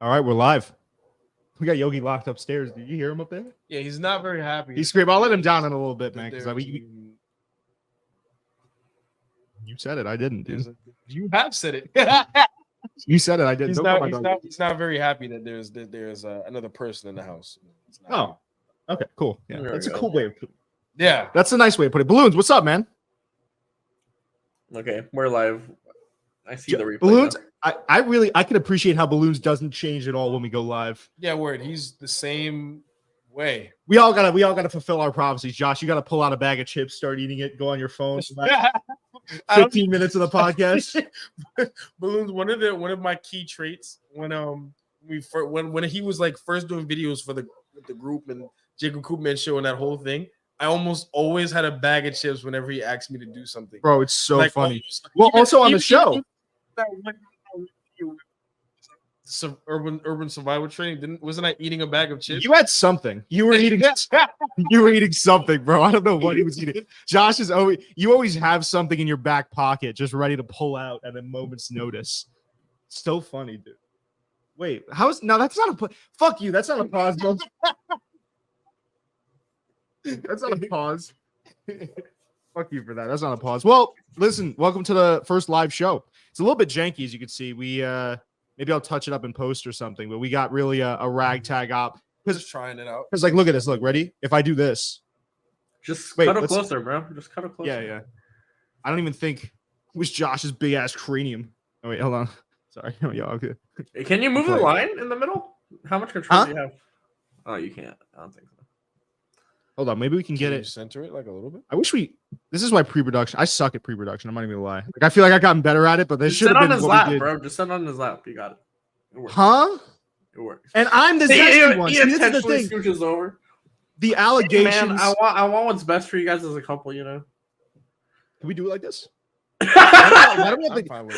All right, we're live. We got Yogi locked upstairs. Did you hear him up there? Yeah, he's not very happy. He's screaming. I'll let him down in a little bit, man. Because you said it. I didn't, dude. You have said it. You said it. I didn't. He's not very happy that there's another person in the house. Oh, okay, cool. Yeah, that's a cool way of putting it. Yeah, that's a nice way to put it. Balloons, what's up, man? Okay, we're live. I see the replay. Balloons. I can appreciate how Balloons doesn't change at all when we go live. Yeah, word. He's the same way. We all gotta fulfill our prophecies. Josh, you gotta pull out a bag of chips, start eating it, go on your phone. 15 minutes of the podcast. Balloons. One of my key traits when he was like first doing videos for the group and Jacob Koopman show and that whole thing. I almost always had a bag of chips whenever he asked me to do something. Bro, it's so funny. Well, also on the show. Urban survival training. Wasn't I eating a bag of chips? You had something. You were eating. You were eating something, bro. I don't know what he was eating. Josh is always. You always have something in your back pocket, just ready to pull out at a moment's notice. So funny, dude. Wait, how's no? That's not a. Fuck you. That's not a pause, bro. That's not a pause. Fuck you for that. That's not a pause. Well, listen. Welcome to the first live show. It's a little bit janky, as you can see. We maybe I'll touch it up in post or something, but we got really a ragtag op. Just trying it out. Because, like, look at this. Look, ready? If I do this. Just cut it closer, bro. Just cut it closer. Yeah, yeah. I don't even think it was Josh's big-ass cranium. Oh, wait, hold on. Sorry. Oh, yeah, okay. Can you move the line in the middle? How much control do you have? Oh, you can't. I don't think so. Hold on. Maybe we can get it. Center it like a little bit? I wish we... This is why pre-production... I suck at pre-production. I'm not even going to lie. Like, I feel like I've gotten better at it, but this should have been on his lap, bro. Just sit on his lap. You got it. Huh? It works. And I'm the zesty one. He intentionally scooches over. The allegations. Hey man, I want what's best for you guys as a couple, you know. Can we do it like this? Why do we have the glamour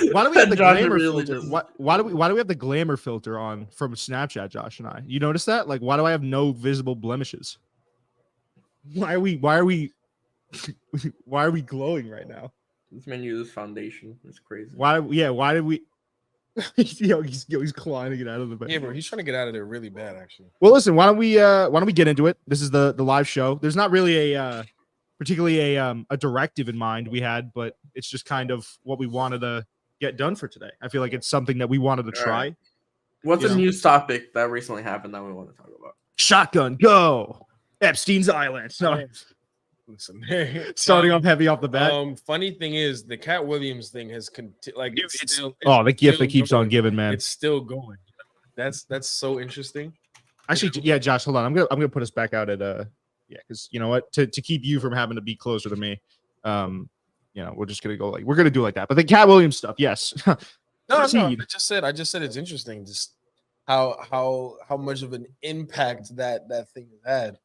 filter? Why do we have the glamour filter on from Snapchat, Josh and I? You notice that? Like, why do I have no visible blemishes? Why are we glowing right now? This man uses foundation. It's crazy. Why did we? He's clawing to get out of the bed. Yeah, bro, he's trying to get out of there really bad, actually. Well, listen, why don't we get into it? This is the live show. There's not really a particularly a directive in mind we had, but it's just kind of what we wanted to get done for today. I feel like it's something that we wanted to try. Right. What's a news topic that recently happened that we want to talk about? Shotgun go. Epstein's Island. No. Listen, starting off heavy off the bat. Funny thing is, the Cat Williams thing has the gift that keeps on giving, man. It's still going. That's so interesting. Actually, yeah, Josh, hold on. I'm gonna put us back out at because you know what, to keep you from having to be closer to me, we're just gonna go we're gonna do like that. But the Cat Williams stuff, yes. No. I just said it's interesting, just how much of an impact that thing has had.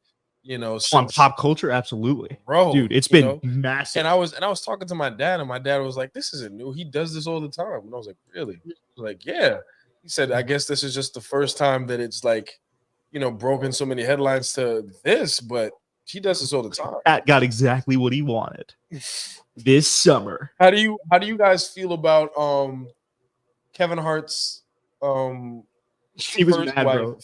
On pop culture, absolutely, bro, dude. It's been massive. And I was talking to my dad, and my dad was like, "This isn't new. He does this all the time." And I was like, "Really?" He was like, "Yeah." He said, "I guess this is just the first time that it's broken so many headlines to this, but he does this all the time." Pat got exactly what he wanted this summer. How do you guys feel about Kevin Hart's he was mad, bro.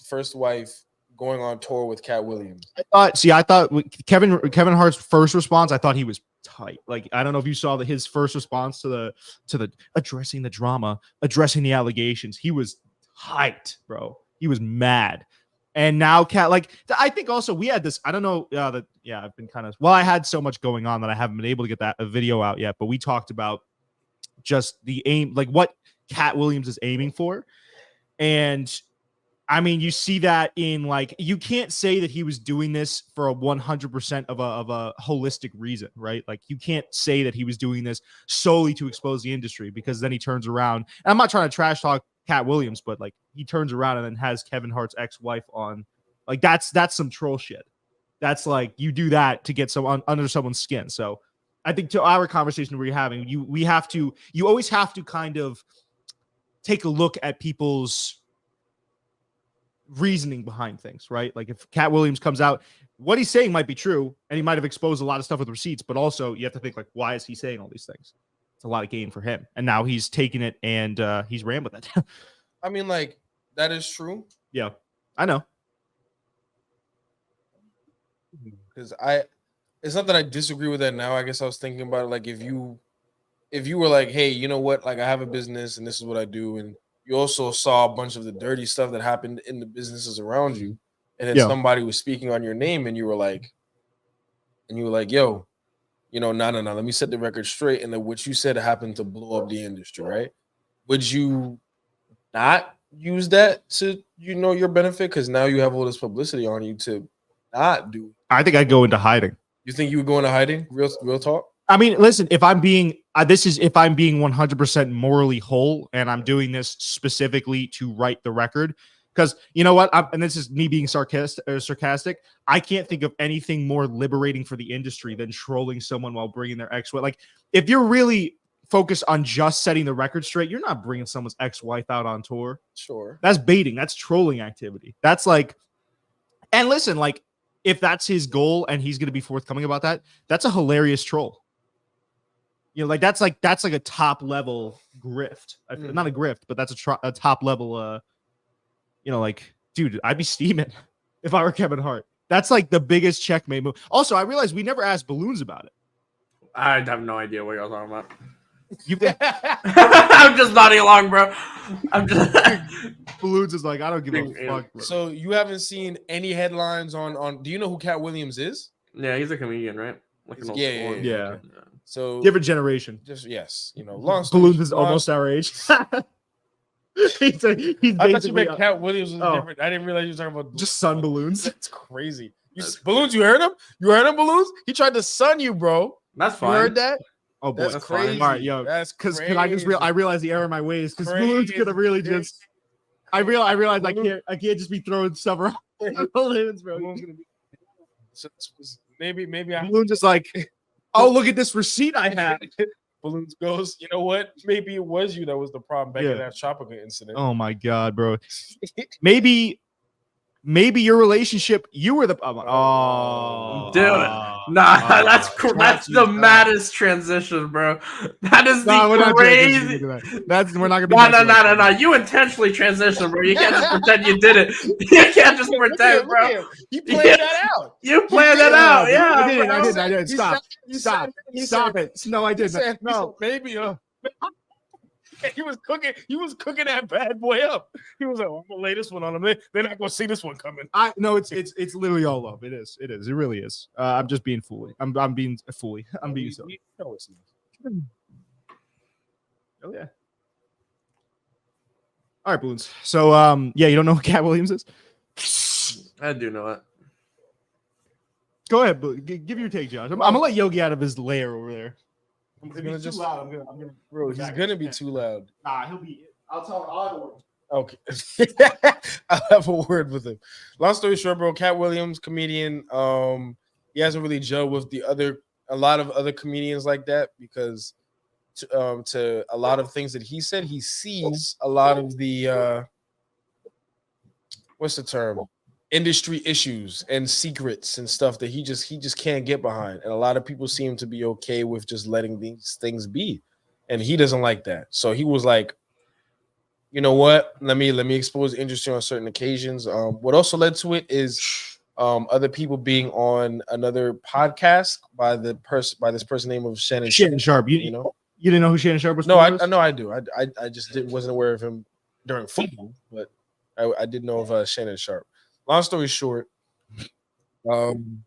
First wife going on tour with Cat Williams? I thought Kevin Hart's first response, I thought he was tight. Like, I don't know if you saw his first response to the addressing the drama, addressing the allegations. He was hyped, bro. He was mad. And now Cat, I think also we had this, I don't know, I've been I had so much going on that I haven't been able to get a video out yet, but we talked about just the aim, what Cat Williams is aiming for. And I mean, you see that in you can't say that he was doing this for a 100% of a holistic reason, right? Like, you can't say that he was doing this solely to expose the industry, because then he turns around, and I'm not trying to trash talk Cat Williams, but he turns around and then has Kevin Hart's ex-wife on. That's some troll shit. That's you do that to get under someone's skin. So I think to our conversation we're having, you always have to kind of take a look at people's reasoning behind things, right? Like, if Cat Williams comes out, what he's saying might be true, and he might have exposed a lot of stuff with receipts, but also you have to think, why is he saying all these things? It's a lot of gain for him, and now he's taking it and he's ran with it. I mean, That is true. Yeah, I know. Because it's not that I disagree with that now. I guess I was thinking about it like if you were like, hey, you know what, like I have a business and this is what I do, and you also saw a bunch of the dirty stuff that happened in the businesses around you, and then somebody was speaking on your name, and you were like, yo, no, let me set the record straight, and then what you said happened to blow up the industry, right? Would you not use that to your benefit because now you have all this publicity on you to not do? I think I'd go into hiding. You think you would go into hiding? Real talk. I mean, listen, if I'm being 100% morally whole and I'm doing this specifically to right the record, because you know what, and this is me being sarcastic, I can't think of anything more liberating for the industry than trolling someone while bringing their ex-wife. Like, if you're really focused on just setting the record straight, you're not bringing someone's ex-wife out on tour. Sure. That's baiting. That's trolling activity. That's like, and listen, like, if that's his goal and he's going to be forthcoming about that, that's a hilarious troll. Like that's like a top level grift. Not a grift, but that's a top level. Like, dude, I'd be steaming if I were Kevin Hart. That's like the biggest checkmate move. Also, I realized we never asked Balloons about it. I have no idea what y'all talking about. I'm just nodding along, bro. I'm just Balloons is like, I don't give a fuck, bro. So you haven't seen any headlines on do you know who Cat Williams is? Yeah, he's a comedian, right? Like an old sport. Yeah. So different generation. Just yes, Balloons is almost our age. he's I thought you meant Cat Williams was different. I didn't realize you were talking about just sun balloons. That's crazy. Balloons, you heard him? You heard him, Balloons? He tried to sun you, bro. That's fine. You heard that? Oh boy, that's crazy. All right, yo, that's because I realized the error in my ways because Balloons could have really just. I realized I can't just be throwing stuff around balloons, bro. Maybe Balloons just like, oh, look at this receipt I have. Balloons goes, you know what? Maybe it was you that was the problem back in that Chopper incident. Oh my god, bro. Maybe your relationship, you were the that's the maddest transition, bro. That is the crazy. We're not gonna be no. You intentionally transitioned, bro. You can't just pretend you did it. You can't just pretend, bro. You planned that out. You planned that out, yeah. I didn't. Stop it. No, I didn't. No, maybe he was cooking that bad boy up. He was like, I'm gonna lay this one on them. They're not gonna see this one coming. No, it's literally all love. It is. It really is. I'm just being fooly. I'm being fooly. I'm being silly. No, it's not. Oh yeah. All right, Balloons. So you don't know who Cat Williams is? I do know it. Go ahead, give your take, Josh. I'm gonna let Yogi out of his lair over there. He's gonna just loud. I'm gonna bro. He's gonna be too loud. He'll be. I'll tell him. Okay. I'll have a word with him. Long story short, bro. Cat Williams, comedian. He hasn't really gelled with a lot of other comedians like that because to a lot of things that he said, he sees a lot of the what's the term? Industry issues and secrets and stuff that he just can't get behind, and a lot of people seem to be okay with just letting these things be, and he doesn't like that. So he was like, you know what, let me expose industry on certain occasions. What also led to it is other people being on another podcast by this person named Shannon Sharpe. You didn't know who Shannon Sharpe was? No, I know I do. I just wasn't aware of him during football, but I did know of Shannon Sharpe. Long story short,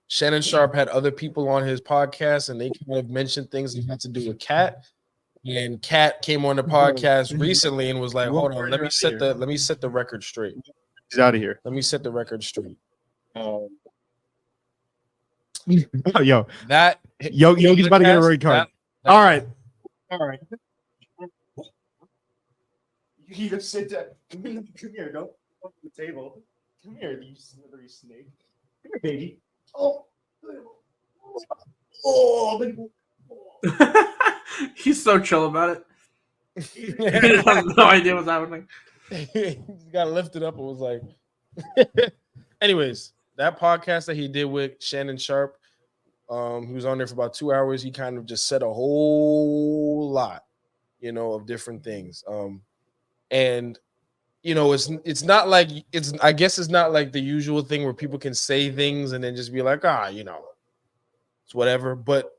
Shannon Sharpe had other people on his podcast, and they kind of mentioned things that had to do with Cat. And Cat came on the podcast recently and was like, "Hold on, let me set the record straight." He's out of here. Let me set the record straight. Yogi's about to get a red card. All right. You just sit down. Come here, don't on the table. Come here, you slithery snake. Come here, baby. Oh. He's so chill about it. He has no idea what's happening. He got lifted up and was like, anyways, that podcast that he did with Shannon Sharpe, he was on there for about 2 hours. He kind of just said a whole lot, of different things. And you know, it's not like it's. I guess it's not like the usual thing where people can say things and then just be like, you know, it's whatever. But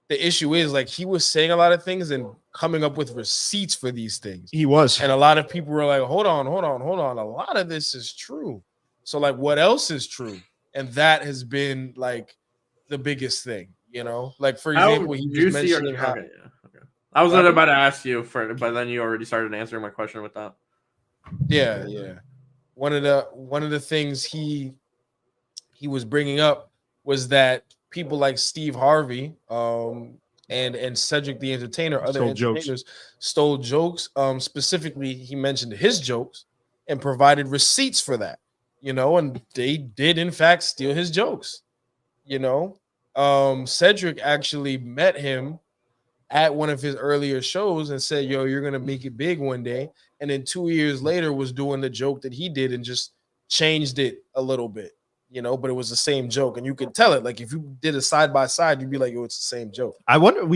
the issue is like he was saying a lot of things and coming up with receipts for these things. He was. And a lot of people were like, hold on. A lot of this is true. So like what else is true? And that has been like the biggest thing, you know? Like for example, he was mentioning how okay. I was about to ask you for, but then you already started answering my question with that. Yeah. One of the things he was bringing up was that people like Steve Harvey and Cedric the Entertainer, other entertainers, stole jokes. Specifically, he mentioned his jokes and provided receipts for that, you know, and they did in fact steal his jokes, you know. Cedric actually met him at one of his earlier shows and said, yo, you're gonna make it big one day. And then 2 years later was doing the joke that he did and just changed it a little bit, you know, but it was the same joke. And you could tell it. Like if you did a side by side, you'd be like, yo, it's the same joke. I wonder,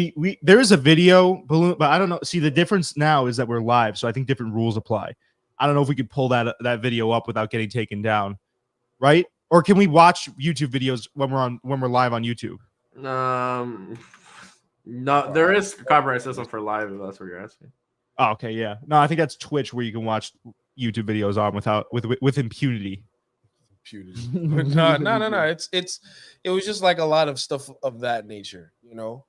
there is a video balloon, but I don't know. See, the difference now is that we're live, so I think different rules apply. I don't know if we could pull that video up without getting taken down, right? Or can we watch YouTube videos when we're live on YouTube? No, there is copyright system for live, if that's what you're asking. Oh, okay, yeah. No, I think that's Twitch where you can watch YouTube videos on with impunity. No. It was just like a lot of stuff of that nature, you know.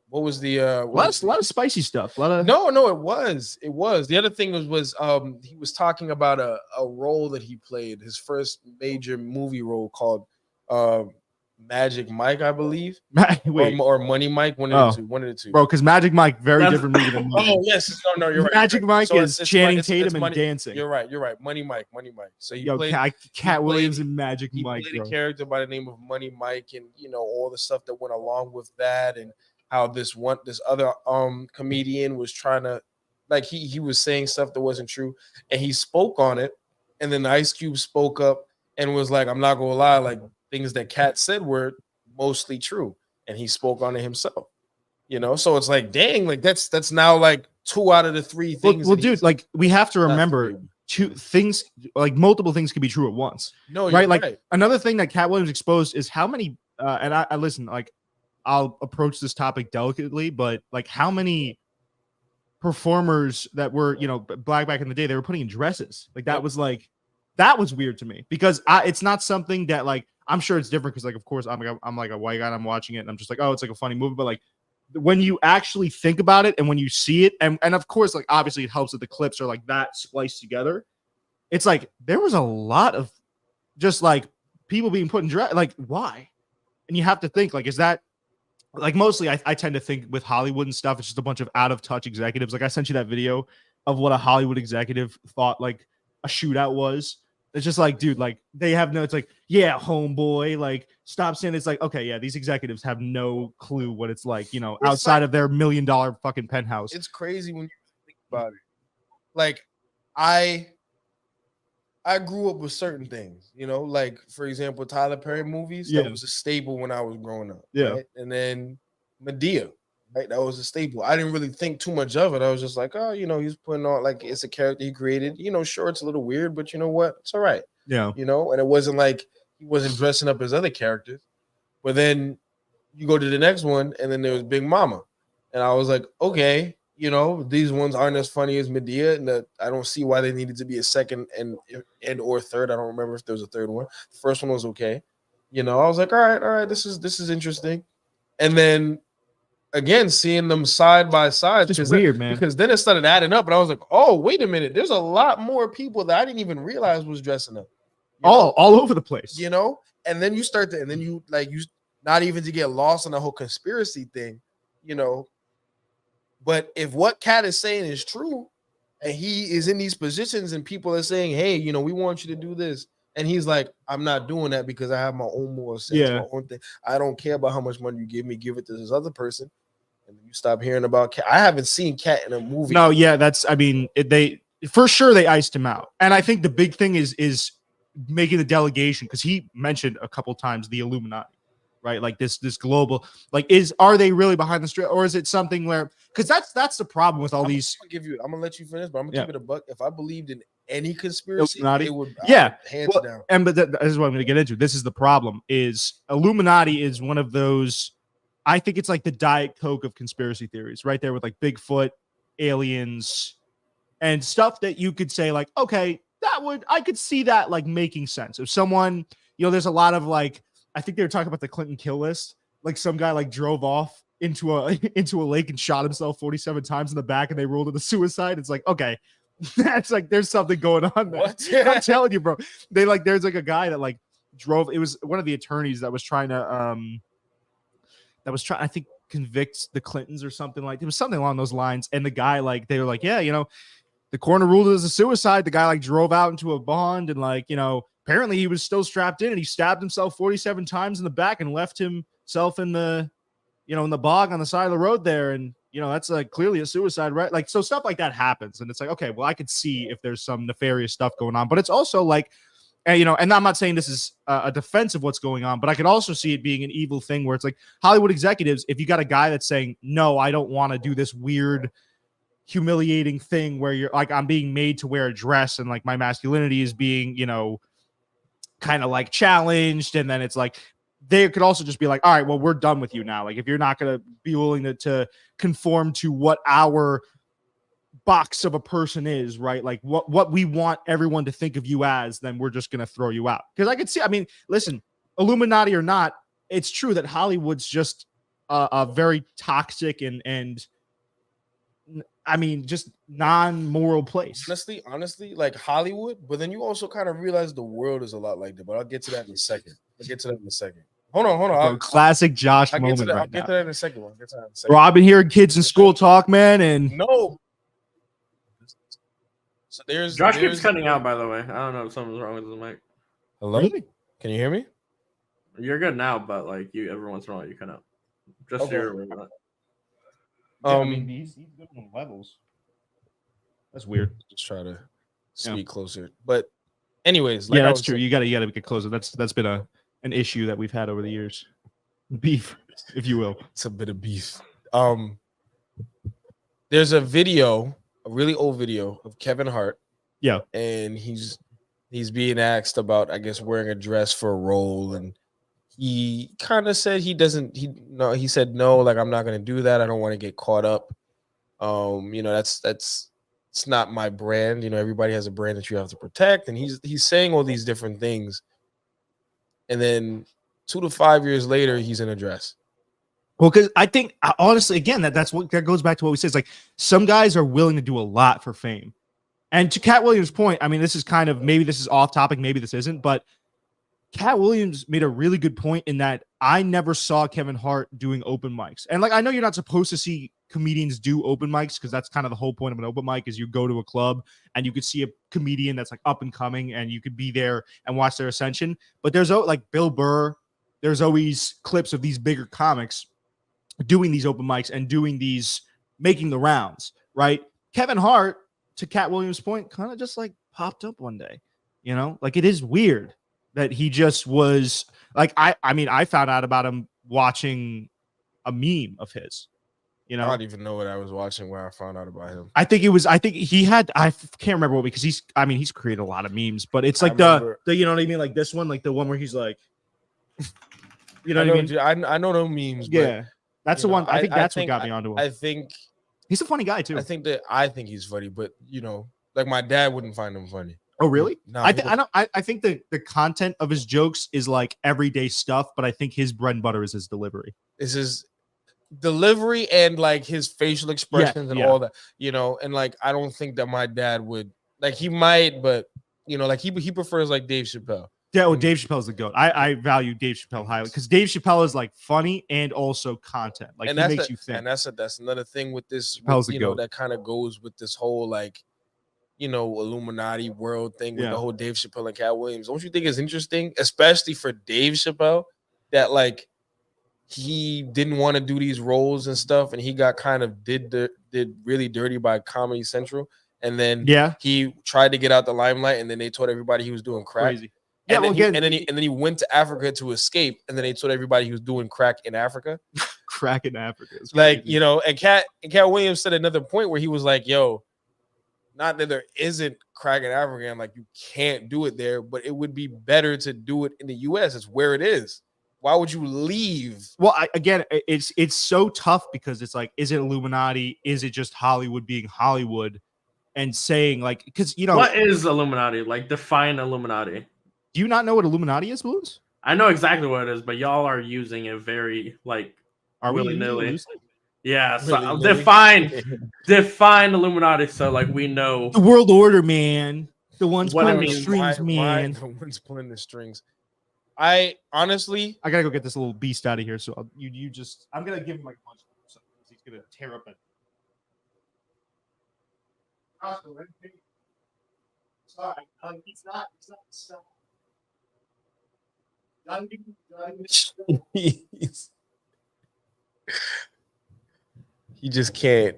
What was the a lot of spicy stuff. No, it was. The other thing was he was talking about a role that he played, his first major movie role called Magic Mike, I believe. Wait. Or Money Mike, one of the two. Bro, because Magic Mike, very different movie than Money. Oh, yes. No, you're right. Magic Mike so is Channing Tatum and dancing. You're right. Money Mike. So he played Cat Williams and Magic Mike. He played a character by the name of Money Mike, and you know all the stuff that went along with that, and how this other comedian was trying to, like, he was saying stuff that wasn't true, and he spoke on it, and then Ice Cube spoke up and was like, I'm not gonna lie, like things that Cat said were mostly true, and he spoke on it himself, you know. So it's like, dang, like that's now like 2 out of the 3 things. Well, dude, like we have to remember two things, like multiple things can be true at once. No, right? Like another thing that Cat Williams exposed is how many and I listen, like I'll approach this topic delicately, but like how many performers that were, you know, black back in the day, they were putting in dresses. Like that was like, that was weird to me because it's not something that like, I'm sure it's different because like, of course I'm like a white guy and I'm watching it and I'm just like, oh, it's like a funny movie. But like when you actually think about it and when you see it, and of course, like obviously it helps that the clips are like that spliced together. It's like, there was a lot of just like people being put in dress. Like why? And you have to think like, is that, like mostly I tend to think with Hollywood and stuff, it's just a bunch of out of touch executives. Like I sent you that video of what a Hollywood executive thought like a shootout was. It's just like, dude, like they have no, it's like, yeah, homeboy, like stop saying it's like, okay, yeah, these executives have no clue what it's like, you know, outside of their $1 million fucking penthouse. It's crazy when you think about it. Like I grew up with certain things, you know, like for example, Tyler Perry movies. That was a staple when I was growing up. Yeah. Right? And then Medea, right? That was a staple. I didn't really think too much of it. I was just like, oh, you know, he's putting on like it's a character he created. You know, sure, it's a little weird, but you know what? It's all right. Yeah. You know, and it wasn't like he wasn't dressing up as other characters. But then you go to the next one, and then there was Big Mama. And I was like, okay. You know, these ones aren't as funny as Medea, and I don't see why they needed to be a second and or third. I don't remember if there was a third one. The first one was okay. You know, I was like, all right, this is interesting. And then again, seeing them side by side, it's weird, man. Because then it started adding up, and I was like, oh, wait a minute, there's a lot more people that I didn't even realize was dressing up. All over the place. You know, and then you start to, and then you not even to get lost in the whole conspiracy thing, you know. But if what Cat is saying is true, and he is in these positions, and people are saying, "Hey, you know, we want you to do this," and he's like, "I'm not doing that because I have my own moral sense, my own thing. I don't care about how much money you give me. Give it to this other person." And you stop hearing about Cat. I haven't seen Cat in a movie. No, yeah, that's. I mean, they for sure they iced him out, and I think the big thing is making the delegation because he mentioned a couple times the Illuminati. Right, like this global, like are they really behind the street, or is it something where? Because that's the problem with all these. I'm gonna let you finish, but I'm gonna keep it a buck. If I believed in any conspiracy, Illuminati? it would Yeah. hands Well, down. and but that is what I'm going to get into. This is the problem: is Illuminati is one of those. I think it's like the Diet Coke of conspiracy theories, right there with like Bigfoot, aliens, and stuff that you could say like, okay, I could see that like making sense. If someone, there's a lot of like, I think they were talking about the Clinton kill list. Like some guy like drove off into a into a lake and shot himself 47 times in the back, and they ruled it a suicide. It's like, okay, that's like there's something going on there. What? I'm telling you, bro. There's like a guy that like drove. It was one of the attorneys that was trying to I think convict the Clintons or something like it was something along those lines. And the guy like they were like, yeah, the coroner ruled it as a suicide. The guy like drove out into a bond and like, apparently he was still strapped in and he stabbed himself 47 times in the back and left himself in the, in the bog on the side of the road there. And, that's like clearly a suicide, right? Like, so stuff like that happens. And it's like, okay, well, I could see if there's some nefarious stuff going on, but it's also like, and I'm not saying this is a defense of what's going on, but I could also see it being an evil thing where it's like Hollywood executives, if you got a guy that's saying, no, I don't want to do this weird, humiliating thing where you're like, I'm being made to wear a dress and like my masculinity is being, kind of like challenged. And then it's like, they could also just be like, all right, well, we're done with you now. Like, if you're not going to be willing to conform to what our box of a person is, right? Like what we want everyone to think of you as, then we're just going to throw you out. Because I could see, I mean, listen, Illuminati or not, it's true that Hollywood's just a very toxic and I mean, just non-moral place. Honestly, like Hollywood, but then you also kind of realize the world is a lot like that. But I'll get to that in a second. Hold on. Classic Josh I'll moment. I'll right get now. to that in a second. Bro, I've been hearing kids in school talk, man, and no. So Josh keeps cutting out, by the way. I don't know if something's wrong with his mic. Hello? Really? Can you hear me? You're good now, but like you every once in a while you cut out. Just Okay. so you're aware of that. I mean, he's good on levels. That's weird. Just try to speak closer. But anyways, yeah, that's true. You gotta get closer. That's been an issue that we've had over the years. Beef, if you will. It's a bit of beef. There's a really old video of Kevin Hart. Yeah. And he's being asked about, I guess, wearing a dress for a role, and he kind of said he said no, like, I'm not gonna do that. I don't want to get caught up. That's it's not my brand. Everybody has a brand that you have to protect, and he's saying all these different things. And then 2 to 5 years later, he's in a dress. Well, because I think honestly, again, that goes back to what we said. It's like some guys are willing to do a lot for fame. And to Cat Williams' point, I mean, this is kind of, maybe this is off topic, maybe this isn't, but Cat Williams made a really good point in that I never saw Kevin Hart doing open mics. And like, I know you're not supposed to see comedians do open mics because that's kind of the whole point of an open mic is you go to a club and you could see a comedian that's like up and coming and you could be there and watch their ascension. But there's like Bill Burr, there's always clips of these bigger comics doing these open mics and doing these, making the rounds, right? Kevin Hart, to Cat Williams' point, kind of just like popped up one day, like it is weird that he just was like, I mean, I found out about him watching a meme of his, I don't even know what I was watching where I found out about him. I think he had, I can't remember what, because he's created a lot of memes, but it's like the, you know what I mean? Like this one, like the one where he's like, you know what I mean? I know no memes. Yeah. But, that's the one. I think that's what got me onto him. I think he's a funny guy too. I think he's funny, but like my dad wouldn't find him funny. Oh, really? No, I think the content of his jokes is like everyday stuff, but I think his bread and butter is his delivery. Is his delivery and like his facial expressions and all that, and like I don't think that my dad would, like, he might, but like he prefers like Dave Chappelle. Yeah, well, Dave Chappelle's the GOAT. I value Dave Chappelle highly because Dave Chappelle is like funny and also content. Like, and he makes you think. And that's another thing with this, that kind of goes with this whole like, Illuminati world thing with the whole Dave Chappelle and Cat Williams. Don't you think it's interesting, especially for Dave Chappelle, that like he didn't want to do these roles and stuff, and he got kind of did really dirty by Comedy Central, and then he tried to get out the limelight, and then they told everybody he was doing crack. Crazy. And then he went to Africa to escape, and then they told everybody he was doing crack in Africa. Crack in Africa, like, and Cat Williams said another point where he was like, "Yo, not that there isn't crack in Africa and like you can't do it there, but it would be better to do it in the US. It's where it is. Why would you leave? Well, again, it's so tough because it's like, is it Illuminati? Is it just Hollywood being Hollywood and saying like, because what is Illuminati? Like, define Illuminati. Do you not know what Illuminati is, Balloons? I know exactly what it is, but y'all are using it very like Are we using it willy-nilly. loosely? Yeah, so Willy-nilly. define Illuminati so like we know The world order, man. The ones What it pulling the means. strings, man. The ones pulling the strings. I honestly, I gotta go get this little beast out of here. So I'm gonna give him like a punch. So he's gonna tear up it. Sorry, he's not. he just can't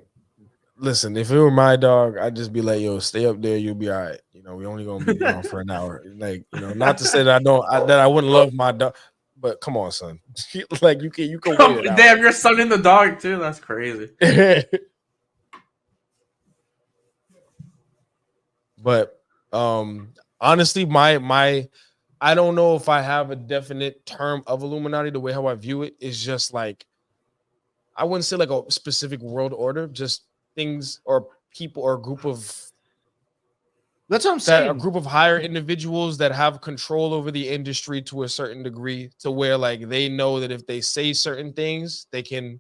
listen. If it were my dog, I'd just be like, "Yo, stay up there. You'll be all right." We only gonna be down for an hour. Like, not to say that I wouldn't love my dog, but come on, son. Like, you can wait it out. Damn, you're sunning the dog too. That's crazy. But honestly, my I don't know if I have a definite term of Illuminati. The way how I view it is just like, I wouldn't say like a specific world order, just things or people or a group of That's what I'm saying. a group of higher individuals that have control over the industry to a certain degree, to where like they know that if they say certain things, they can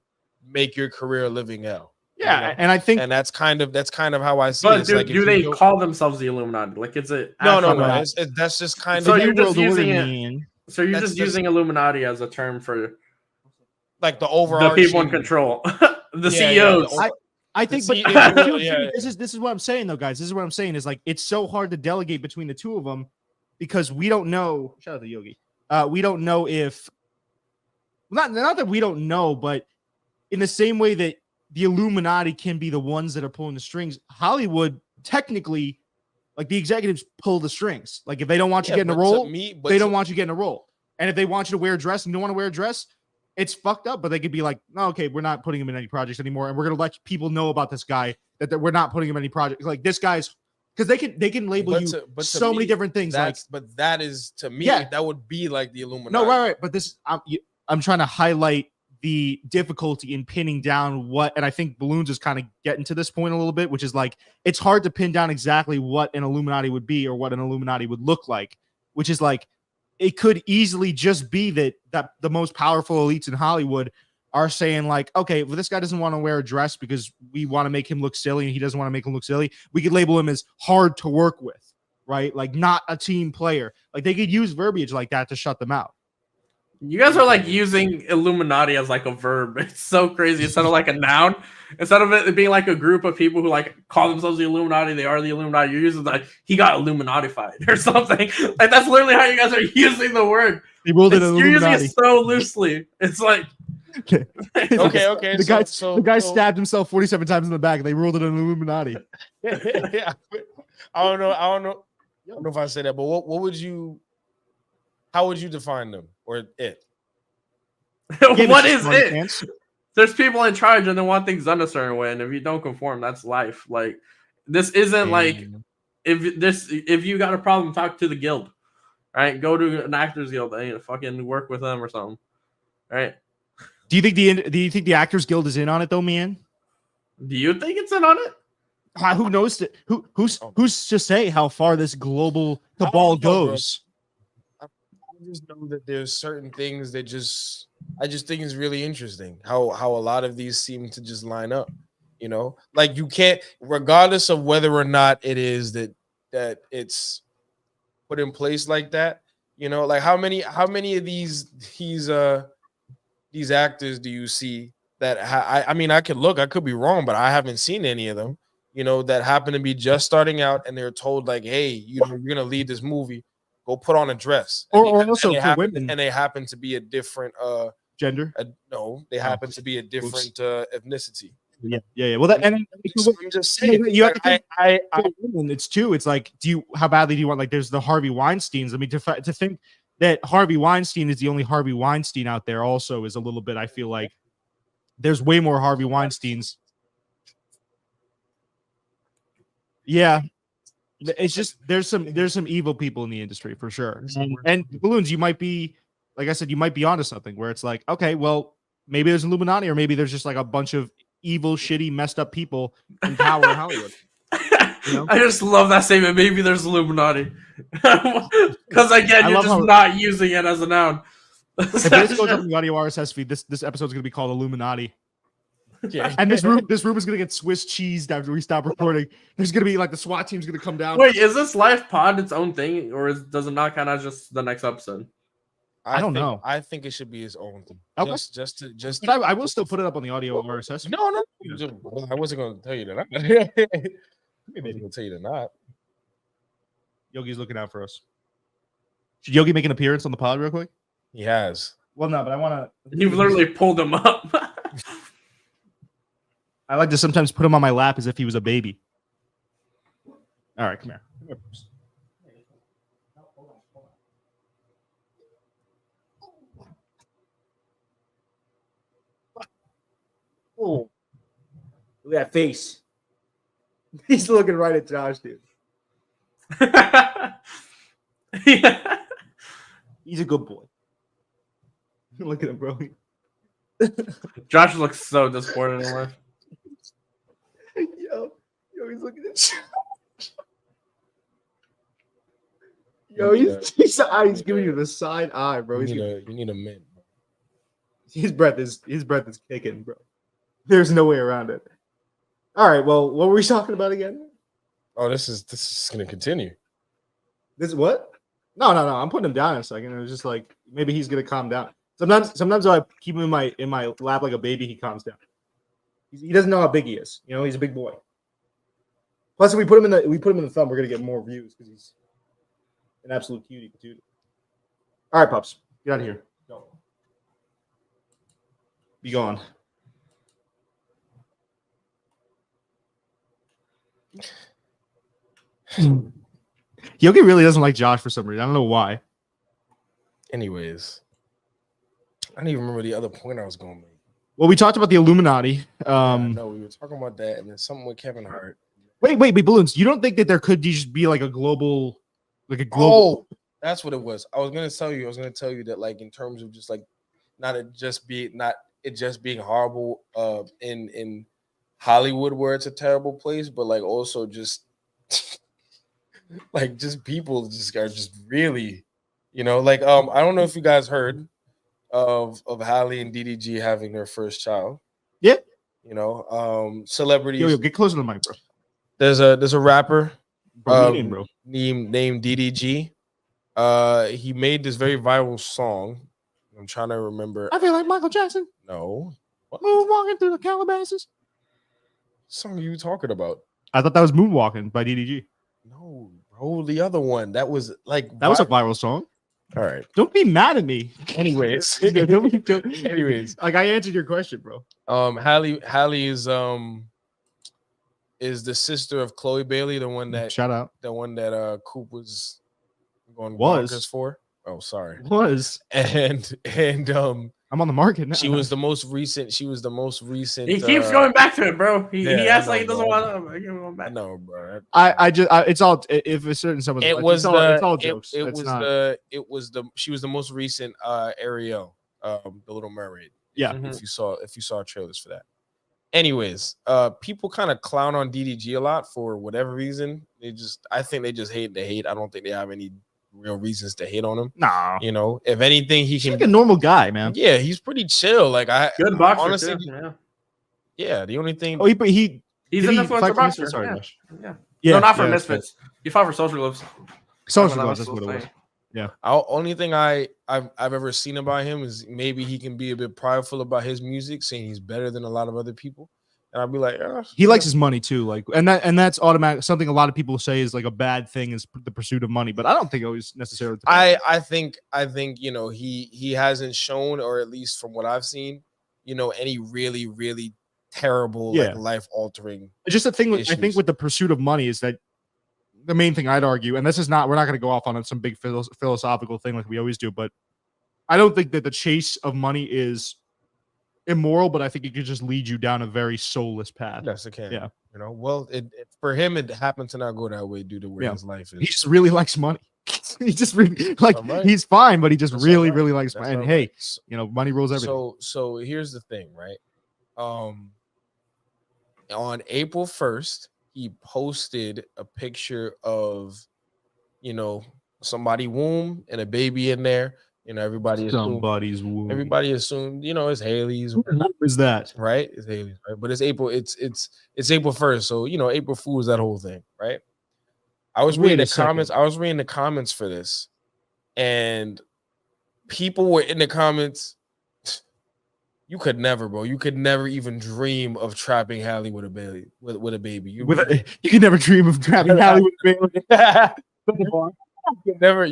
make your career a living hell. Yeah, and I think and that's kind of how I see But it. do, Like, do they call themselves the Illuminati? Like, is it No. Illuminati. That's just kind So of you're just world order, using it- man. So you're That's just using Illuminati as a term for like the the overarching people in control, the Yeah, CEOs. yeah, I think, See, but yeah. this is what I'm saying though, guys. This is what I'm saying is like it's so hard to delegate between the two of them because we don't know. Shout out to Yogi. We don't know if not that we don't know, but in the same way that the Illuminati can be the ones that are pulling the strings, Hollywood technically, like the executives pull the strings. Like if they don't want you getting a role, they don't want you getting a role. And if they want you to wear a dress and you don't want to wear a dress, it's fucked up. But they could be like, no, okay, we're not putting him in any projects anymore, and we're gonna let people know about this guy that we're not putting him in any projects. Like this guy's because they can label But you to so many me, different things. Like, but that is to me, Yeah. that would be like the Illuminati. no, right. But this, I'm trying to highlight the difficulty in pinning down what, and I think Balloons is kind of getting to this point a little bit, which is like it's hard to pin down exactly what an Illuminati would be or what an Illuminati would look like, which is like it could easily just be that the most powerful elites in Hollywood are saying like, okay, well, this guy doesn't want to wear a dress because we want to make him look silly and he doesn't want to make him look silly. We could label him as hard to work with, right? Like not a team player. Like they could use verbiage like that to shut them out. You guys are like using Illuminati as like a verb. It's so crazy. Instead of like a noun, instead of it being like a group of people who like call themselves the Illuminati, they are the Illuminati. You're using like he got Illuminatified or something. Like that's literally how you guys are using the word. He ruled it You're using Illuminati. it so loosely. It's like Okay. The guy stabbed himself 47 times in the back. And they ruled it an Illuminati. Yeah. I don't know if I say that, but what would you? How would you define them or it? what is it? There's people in charge and they want things done a certain way, and if you don't conform, that's life. Like this isn't like if you got a problem, talk to the guild, right? Go to an actors guild and fucking work with them or something, right? Do you think the Actors Guild is in on it though, man? Do you think it's in on it? Who knows? Who's to say how far this global cabal goes? I just know that there's certain things that I just think is really interesting how a lot of these seem to just line up. Like you can't, regardless of whether or not it is that it's put in place like that. Like how many of these actors do you see that I mean, I could be wrong, but I haven't seen any of them, that happen to be just starting out and they're told like, hey, you're gonna lead this movie, go put on a dress. Or also for women. And they happen to be a different gender. No, they happen to be a different ethnicity. Yeah. Well, that and I'm just saying, you have to think, it's too. It's like, how badly do you want? Like, there's the Harvey Weinsteins. I mean, to think that Harvey Weinstein is the only Harvey Weinstein out there also is a little bit. I feel like there's way more Harvey Weinsteins. Yeah. It's just there's some evil people in the industry for sure. And Balloons, you might be, like I said, you might be onto something where it's like, okay, well, maybe there's Illuminati, or maybe there's just like a bunch of evil, shitty, messed up people in power in Hollywood. You know? I just love that statement. Maybe there's Illuminati. Because again, I you're love just how- not using it as a noun. If this goes up in the audio RSS feed, this episode's gonna be called Illuminati. Yeah. And this room is gonna get Swiss cheesed after we stop recording. There's gonna be like the SWAT team's gonna come down. Wait, is this live pod its own thing, or does it not count as just the next episode? I don't know. I think it should be his own thing. Okay. Just. But I will still put it up on the audio RSS feed. No. I wasn't going to tell you that. I wasn't going to tell you that not. Yogi's looking out for us. Should Yogi make an appearance on the pod real quick? He has. Well, no, but I want to. You've literally pulled him up. I like to sometimes put him on my lap as if he was a baby. All right, come here. Oh, look at that face. He's looking right at Josh, dude. Yeah. He's a good boy. Look at him, bro. Josh looks so disappointed in life. Yo, he's looking at Yo, he's giving you the side eye, bro. You need a mint. His breath is kicking, bro. There's no way around it. All right, well, what were we talking about again? Oh, this is going to continue. This what? No. I'm putting him down in a second. It was just like maybe he's gonna calm down. Sometimes I keep him in my lap like a baby. He calms down. He doesn't know how big he is. You know, he's a big boy. Plus, if we put him in the thumb, we're gonna get more views because he's an absolute cutie patootie. All right, pups, get out of here. Go. Be gone. Yogi really doesn't like Josh for some reason. I don't know why. Anyways, I don't even remember the other point I was going to make. Well, we talked about the Illuminati. No, we were talking about that, and then something with Kevin Hart. Wait, Balloons. You don't think that there could just be like a global? Oh, that's what it was. I was gonna tell you that, like, in terms of just like not it just being horrible in Hollywood where it's a terrible place, but like also just like just people just are just really, you know, like I don't know if you guys heard of Halle and DDG having their first child. Yeah. You know, celebrities. Yo, get closer to the mic, bro. There's a rapper Bro, named DDG. He made this very viral song. I'm trying to remember. I feel like Michael Jackson. No. What Moonwalking through the Calabasas. song are you talking about? I thought that was Moonwalking by DDG. No, bro, the other one. That was like That was a viral song. All right. Don't be mad at me. Anyways. Anyways. Like I answered your question, bro. Halle is the sister of Chloe Bailey, the one that Coop was going bonkers for. Oh, sorry. And I'm on the market now. She was the most recent. He keeps going back to it, bro. He acts like he doesn't want to go back. No, bro. It's all if a certain someone. It's all jokes. She was the most recent Ariel, the Little Mermaid. Yeah. If you saw trailers for that. Anyways, people kind of clown on DDG a lot for whatever reason. I think they just hate the hate. I don't think they have any real reasons to hate on him. Nah. You know, if anything, he's like a normal guy, man. Yeah, he's pretty chill. Like good boxer, honestly, too. Yeah. The only thing. Oh, he's an influencer boxer. Sorry, yeah. No, not for Misfits. He fought for Social Gloves. Social Gloves. That's what it was. Yeah. Only thing I've ever seen about him is maybe he can be a bit prideful about his music, saying he's better than a lot of other people. And I'll be like, he likes his money too, like, and that's automatic. Something a lot of people say is like a bad thing is the pursuit of money, but I don't think it was necessarily. I think you know he hasn't shown, or at least from what I've seen, you know, any really really terrible like life altering. Just the thing I think with the pursuit of money is that the main thing I'd argue, and this is not, we're not going to go off on some big philosophical thing like we always do, but I don't think that the chase of money is immoral, but I think it could just lead you down a very soulless path. Yes, it can. Yeah. You know, well, for him, it happened to not go that way due to where his life is. He just really likes money. He just really right. he's fine, but he just That's really, all right. really likes That's money. And all hey, right. you know, money rules everything. So here's the thing, right? On April 1st, he posted a picture of, you know, somebody womb and a baby in there. You know, Somebody's womb. everybody assumed, you know, it's Haley's. Who is that? Right? It's Haley's, right? But it's April, it's April 1st. So, you know, April Fool's, that whole thing, right? I was reading the comments. I was reading the comments for this, and people were in the comments. You could never, bro. You could never even dream of trapping Halle with a baby. With a baby, you could never dream of trapping Halle with a baby.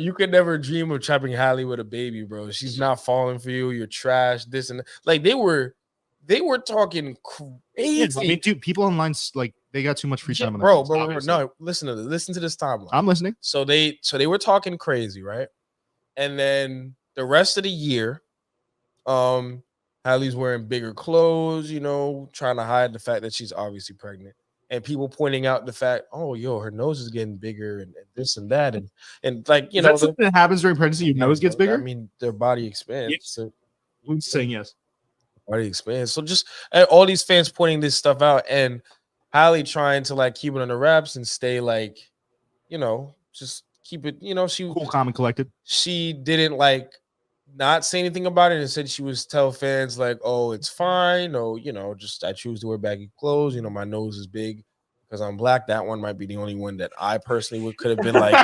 You could never dream of trapping Halle with a baby, bro. She's not falling for you. You're trash. This and that. Like they were talking crazy. Yeah, I mean, dude, people online like they got too much free time. Bro. No, listen to this timeline. I'm listening. So they were talking crazy, right? And then the rest of the year, Halle's wearing bigger clothes, you know, trying to hide the fact that she's obviously pregnant, and people pointing out the fact, oh, yo, her nose is getting bigger and this and that, and like, you know, that's something that happens during pregnancy. Your nose gets bigger. I mean, their body expands. Yes. So, who's saying yes? Body expands. So just all these fans pointing this stuff out, and Halle trying to like keep it under wraps and stay like, you know, just keep it. You know, she cool, calm, and collected. She didn't like not say anything about it and said she was tell fans like, oh, it's fine. Or, you know, just I choose to wear baggy clothes. You know, my nose is big because I'm black. That one might be the only one that I personally could have been like,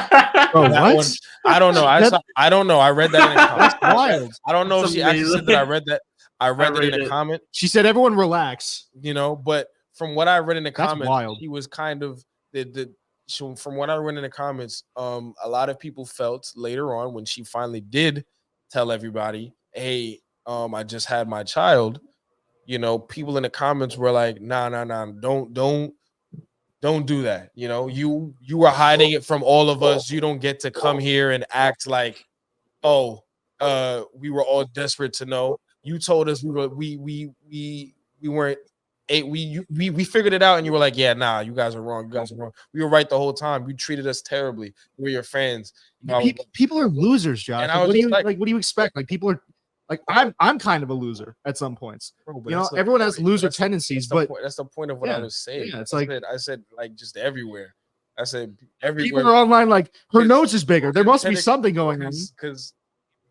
oh, what? One, I don't know. I don't know. I read that in a comment. That's wild. I don't know if she actually said that. I read that. I read it in a comment. She said, everyone relax. You know, but from what I read in the comments, wild. he was kind of from what I read in the comments, a lot of people felt later on when she finally did tell everybody, hey, I just had my child, you know, people in the comments were like, nah, don't do that. You know, you are hiding it from all of us. You don't get to come here and act like, oh, we were all desperate to know. You told us we weren't. We figured it out, and you were like, yeah, nah, you guys are wrong. You guys are wrong. We were right the whole time. You treated us terribly. We're your fans. People are losers, Josh. Like, what do you expect? Like people are like, I'm kind of a loser at some points. Bro, you know, everyone has loser tendencies, but that's the point of what I was saying. Yeah, it's I said like just everywhere. I said everywhere. People are online like her nose is bigger. There must be something going on. Because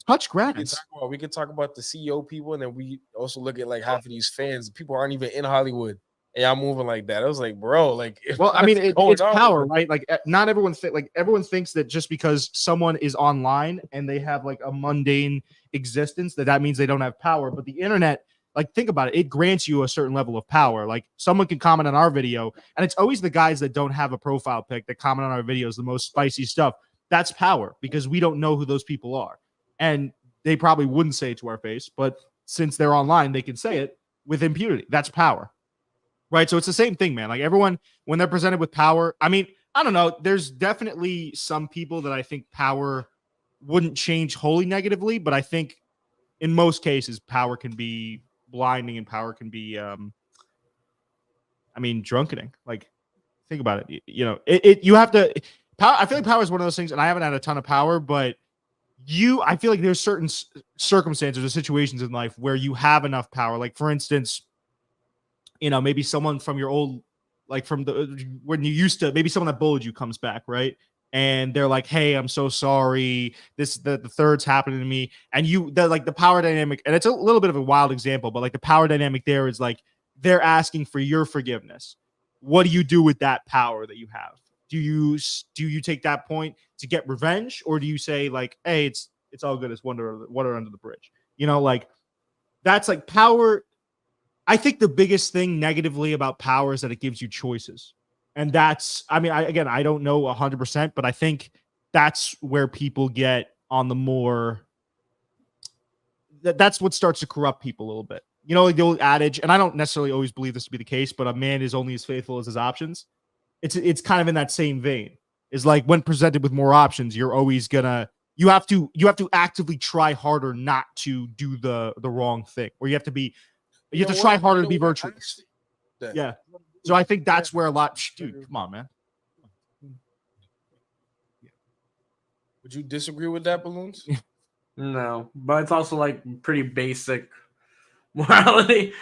touch grass. We could talk about the CEO people, and then we also look at like half of these fans. People aren't even in Hollywood, and y'all moving like that. I was like, bro, like, well, I mean, it's power, right? Like, not everyone everyone thinks that just because someone is online and they have like a mundane existence, that means they don't have power. But the internet, like, think about it, it grants you a certain level of power. Like, someone can comment on our video, and it's always the guys that don't have a profile pic that comment on our videos, the most spicy stuff. That's power because we don't know who those people are. And they probably wouldn't say it to our face, but since they're online, they can say it with impunity. That's power, right? So it's the same thing, man. Like everyone, when they're presented with power, I mean, I don't know. There's definitely some people that I think power wouldn't change wholly negatively, but I think in most cases, power can be blinding and power can be, drunkening. Like, think about it. You know, you have to, power. I feel like power is one of those things, and I haven't had a ton of power, but I feel like there's certain circumstances or situations in life where you have enough power. Like, for instance, you know, maybe someone from your old, like when you used to, maybe someone that bullied you comes back, right? And they're like, hey, I'm so sorry. The third's happening to me. And the power dynamic, and it's a little bit of a wild example, but like the power dynamic there is like, they're asking for your forgiveness. What do you do with that power that you have? Do you take that point to get revenge, or do you say like, hey, it's all good, it's water under the bridge? You know, like that's like power. I think the biggest thing negatively about power is that it gives you choices, and that's, I mean, I don't know 100%, but I think that's where people get on the more. That's what starts to corrupt people a little bit. You know, like the old adage, and I don't necessarily always believe this to be the case, but a man is only as faithful as his options. It's kind of in that same vein. Is like when presented with more options, you're always you have to actively try harder not to do the wrong thing, or you have to be You have to try harder to be virtuous. Yeah. So I think that's where a lot. Dude, come on, man. Would you disagree with that, Balloons? No, but it's also like pretty basic morality.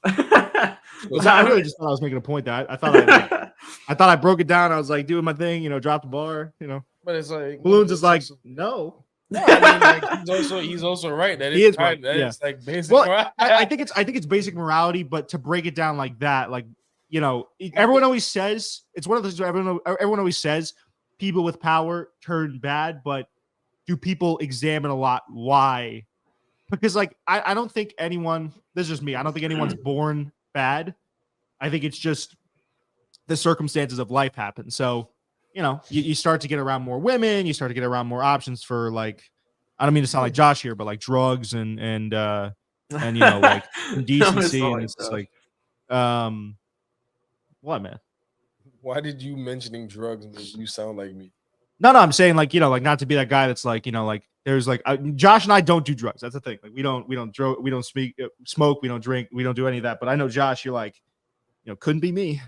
I really just thought I was making a point that I thought I broke it down. I was like doing my thing, drop the bar, But it's like Balloons is like, no. I mean, like, he's also right. That He is is right. Yeah. It's like basic. Well, I think it's basic morality, but to break it down like that, like everyone always says it's one of those. Everyone always says people with power turn bad, but do people examine a lot why? Because like I don't think anyone. This is just me. I don't think anyone's born bad. I think it's just the circumstances of life happen. So. You start to get around more women, you start to get around more options for like, I don't mean to sound like Josh here, but like drugs and like indecency. And it's just like, what, man? Why did you mentioning drugs make you sound like me? No, I'm saying like, not to be that guy that's like, like there's like Josh and I don't do drugs. That's the thing. Like we don't smoke, we don't drink, we don't do any of that. But I know Josh, you're like, couldn't be me.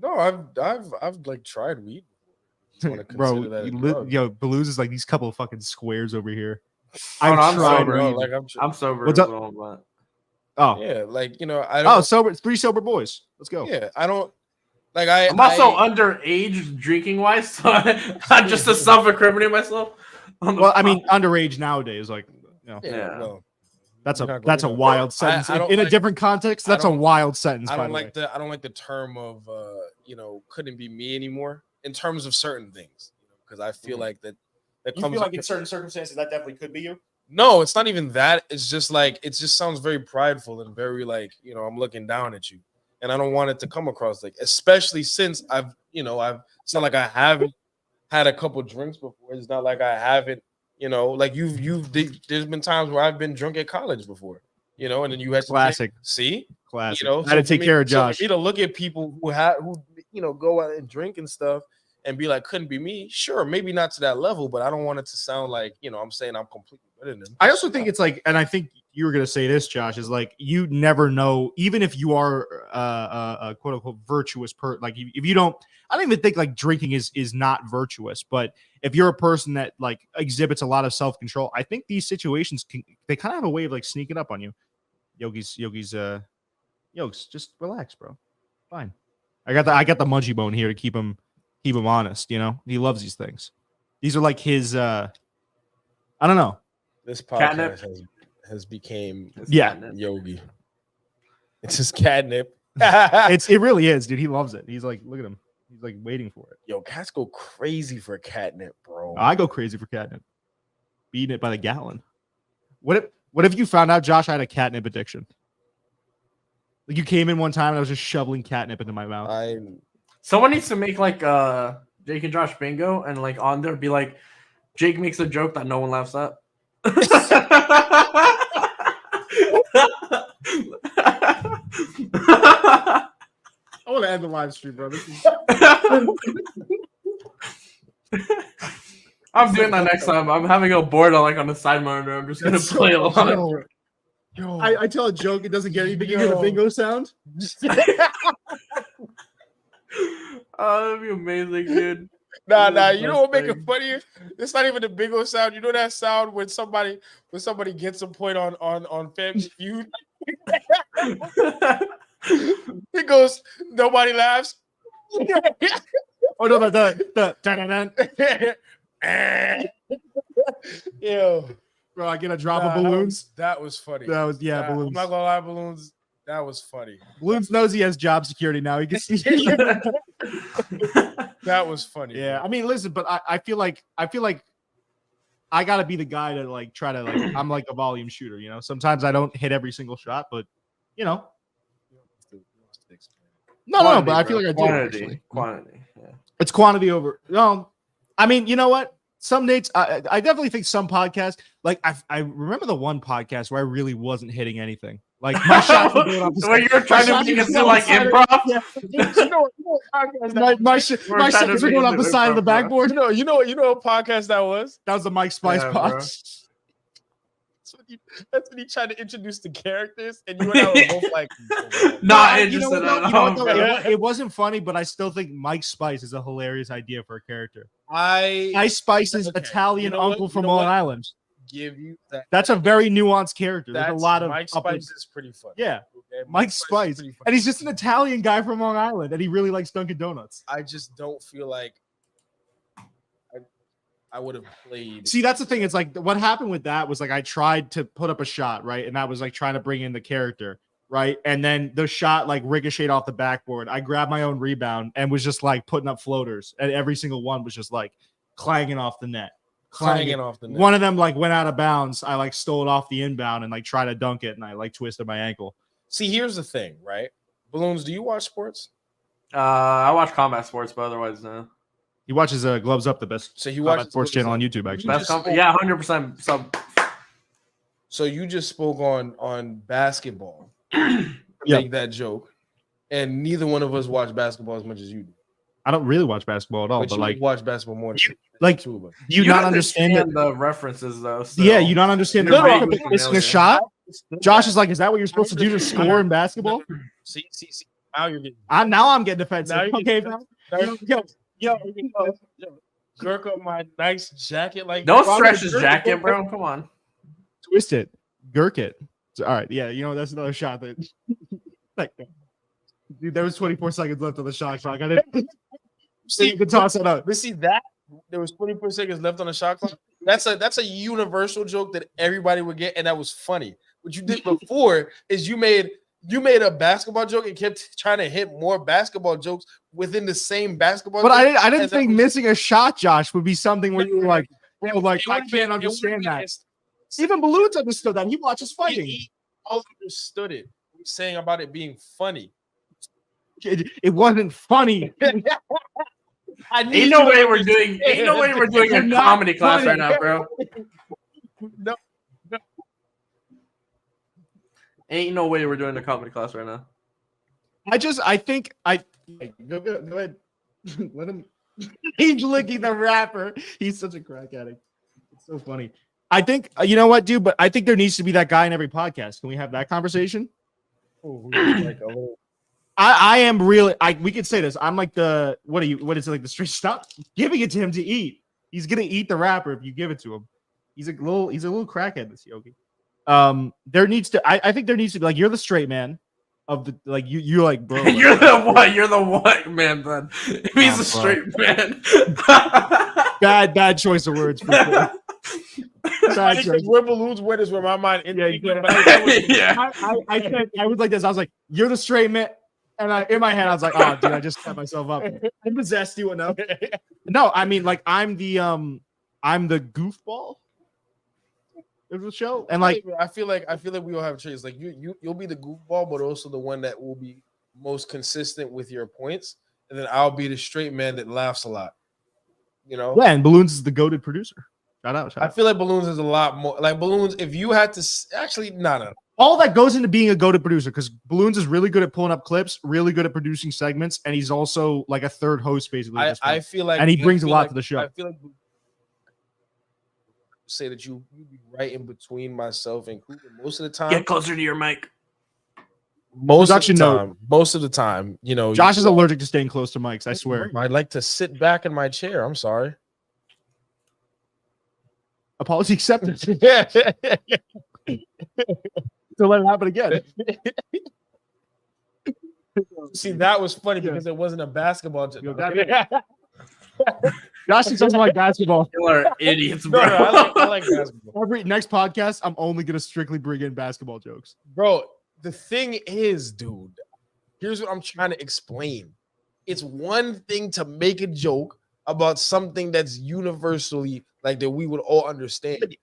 No, I've like tried weed. Bro, Balloons is like these couple of fucking squares over here. I'm sober. I'm sober. What's up? Oh yeah, like I don't. Oh, sober, 3 sober boys. Let's go. Yeah, I don't like. I'm also underage drinking wise, so I'm just to self-incriminate myself. Well, I mean, underage nowadays, like yeah. Well, that's a wild sentence. In a different context, that's a wild sentence. I don't like the term of couldn't be me anymore in terms of certain things, because I feel like that you comes feel like in certain circumstances that definitely could be you. No, it's not even that. It's just like it just sounds very prideful and very like I'm looking down at you, and I don't want it to come across like, especially since I've it's not like I haven't had a couple drinks before. It's not like I haven't. Like there's been times where I've been drunk at college before, and then you had classic. Classic. I had to take care of Josh. So for me to look at people who go out and drink and stuff and be like, couldn't be me. Sure, maybe not to that level, but I don't want it to sound like I'm saying I'm completely better than them. I also think it's like, and I think you were gonna say this, Josh, is like you never know, even if you are a quote unquote virtuous person. Like if you don't. I don't even think like drinking is not virtuous, but if you're a person that like exhibits a lot of self-control, I think these situations they kind of have a way of like sneaking up on you. Yogis, just relax, bro. Fine. I got the munchie bone here to keep him honest. He loves these things. These are like his. I don't know. This podcast has became Yogi. It's his catnip. It really is, dude. He loves it. He's like, look at him. He's like waiting for it. Yo, cats go crazy for catnip, bro. I go crazy for catnip. Beating it by the gallon. What if you found out, Josh, I had a catnip addiction? Like you came in one time and I was just shoveling catnip into my mouth. Someone needs to make like Jake and Josh bingo and like on there be like Jake makes a joke that no one laughs at. I want to end the live stream, bro. I'm doing that next time. I'm having a board on the side monitor. I'm just gonna play along. Yo. I tell a joke, it doesn't get anything. You hear the bingo sound. Oh, that'd be amazing, dude. Nah. You know what make it funny? It's not even the bingo sound. You know that sound when somebody gets a point on Family Feud. It goes, nobody laughs. Oh no, the Yo, bro, I get a drop of balloons. That was funny. Balloons. I'm not gonna lie, balloons. That was funny. Balloons knows he has job security now. He can see. That was funny. Yeah, I mean, listen, but I feel like I gotta be the guy to like try to like. I'm like a volume shooter, Sometimes I don't hit every single shot, but No, but I feel like I do. Quantity. Yeah. It's quantity over. No, I mean, you know what? Some dates, I definitely think some podcasts, like I remember the one podcast where I really wasn't hitting anything. Like my shots were going off the side. You're trying to make it feel like improv. Yeah. My shots were going off the side of the backboard. You know what podcast that was? That was the Mike Spice box. That's when he tried to introduce the characters, and you and I were both like, Not you know interested what, at though? all, Though? bro. It wasn't funny, but I still think Mike Spice is a hilarious idea for a character. I Ice Spice's Okay. Italian You know what? uncle You from know Long what? Island. give you that. That's a very nuanced character. There's a lot of Mike upwards- Spice is pretty funny. Yeah, Okay? Mike is Spice, pretty funny. and he's just an Italian guy from Long Island, and he really likes Dunkin' Donuts. I just don't feel like I would have played. See, that's the thing. It's like what happened with that was like I tried to put up a shot, right, and that was like trying to bring in the character, right, and then the shot like ricocheted off the backboard. I grabbed my own rebound and was just like putting up floaters, and every single one was just like clanging off the net. Clanging off the net. One of them like went out of bounds. I like stole it off the inbound and like tried to dunk it, and I like twisted my ankle. See, here's the thing, right? Balloons, do you watch sports? I watch combat sports, but otherwise, no. He watches Gloves Up, the best So he combat watches sports Gloves channel Up. on YouTube. Actually, Best yeah, 100%. So So you just spoke on basketball. Yeah. Make that joke, and neither one of us watch basketball as much as you do. I don't really watch basketball at all, But but you like, watch basketball more than like, two of us. do you not understand that? the references though. So. Yeah, you don't understand the No, no, concept of I'm missing a familiar. shot. Josh is like, is that what you're supposed to do to score in basketball? See. Now you're getting. I'm getting defensive. Now you're Okay, getting- yo, Yo, jerk up my nice jacket like. Don't Why stretch would his jerk jacket, up- bro. Come on. twist it, gurk it. So, all right, yeah, you know that's another shot that. Like, dude, there was 24 seconds left on the shot clock. I didn't. See, You can toss it up. But see that there was 24 seconds left on the shot clock. That's a universal joke that everybody would get, and that was funny. What you did before is you made a basketball joke and kept trying to hit more basketball jokes within the same basketball. But joke, I didn't and that think was- missing a shot, Josh, would be something where you were like, bro, like it I would've been- can't it would've understand been that. as- Even Balloons understood that. He watches fighting. He all understood it. He was saying about it being funny. It wasn't funny. I need Ain't no you to way we're doing. Ain't no way we're doing You're a not comedy class funny. right now, bro. No, Ain't no way we're doing a comedy class right now. I think go ahead. Let him. He's licking the rapper. He's such a crack addict. It's so funny. I think you know what, dude. But I think there needs to be that guy in every podcast. Can we have that conversation? like a little. I am really. We could say this. I'm like the what is it like the street? Stop giving it to him to eat. He's gonna eat the rapper if you give it to him. He's a little crackhead, this Yogi. There needs to. I think there needs to be like you're the straight man of the like you're like bro. Like, You're the what? You're the what, man? Then he's Nah, a bro. straight man. bad choice of words. For sure. Bad choice. Where balloons went is where my mind. Yeah, you but Yeah. I was like this. I was like, you're the straight man. And in my head, I was like, oh, dude, I just set myself up. I possessed you enough. No, I mean, like, I'm the goofball of the show. And like, I feel like we all have traits. Like you'll be the goofball, but also the one that will be most consistent with your points. And then I'll be the straight man that laughs a lot. You know? yeah, and Balloons is the goated producer. Shout out. I feel like Balloons is a lot more like Balloons. If you had to actually, no. All that goes into being a goated producer because Balloons is really good at pulling up clips, really good at producing segments, and he's also like a third host basically. at this point. I feel like, and he brings I a feel lot like- to the show. I feel like say that you be right in between myself and Cooper most of the time. Get closer to your mic. Most Production of the note. time, most of the time, you know, Josh is allergic to staying close to mics. I swear. I like to sit back in my chair. I'm sorry. Apology accepted. Yeah. To let it happen again. See, that was funny because it wasn't a basketball. Yo, Josh doesn't like basketball. You are idiots, No, bro. I like basketball. Every next podcast, I'm only gonna strictly bring in basketball jokes. Bro, the thing is, dude, here's what I'm trying to explain. It's one thing to make a joke about something that's universally like that we would all understand.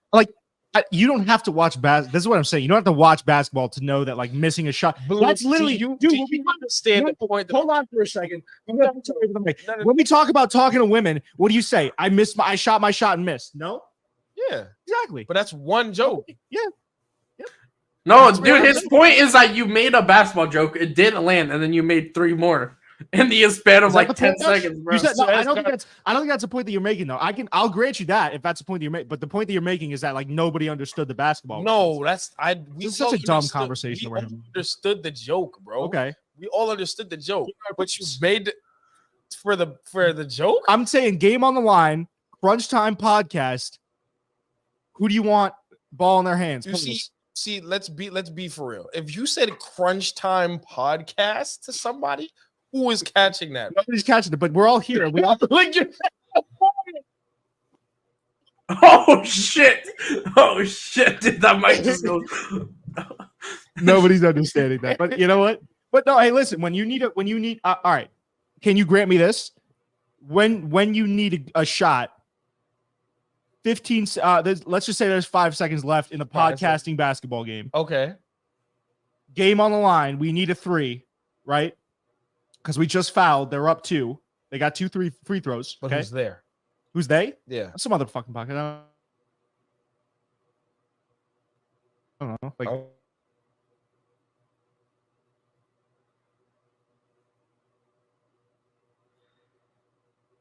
You don't have to watch This is what I'm saying. You don't have to watch basketball to know that like missing a shot. That's literally do dude. you understand the point? Hold on for a second. No, When we talk about talking to women, what do you say? I shot my shot and missed. No, Yeah, exactly. but that's one joke. No, dude, his point is that you made a basketball joke, it didn't land, and then you made 3 more. in the span of Is that like the 10 point, Josh? seconds, bro. You said, no, I don't think that's the point that you're making, though. I'll grant you that if that's the point that you're making. But the point that you're making is that like nobody understood the basketball. No, We this is such a dumb understood, conversation we we're all having. understood the joke, bro. Okay. We all understood the joke, but you made for the joke. I'm saying game on the line, crunch time podcast. Who do you want ball in their hands? You see, let's be for real. If you said crunch time podcast to somebody, who is catching that? Nobody's catching it, but we're all here. We all like. Oh shit! Oh shit! Did that mic just go? Nobody's understanding that, but you know what? But no, hey, listen. When you need, all right. Can you grant me this? When you need a shot, 15. Let's just say there's 5 seconds left in the podcasting basketball game. Okay. Game on the line. We need a 3, right? Because we just fouled. They're up 2. They got 2 free throws. But okay? who's there? Who's they? Yeah. Some other fucking pocket. I don't know. Like,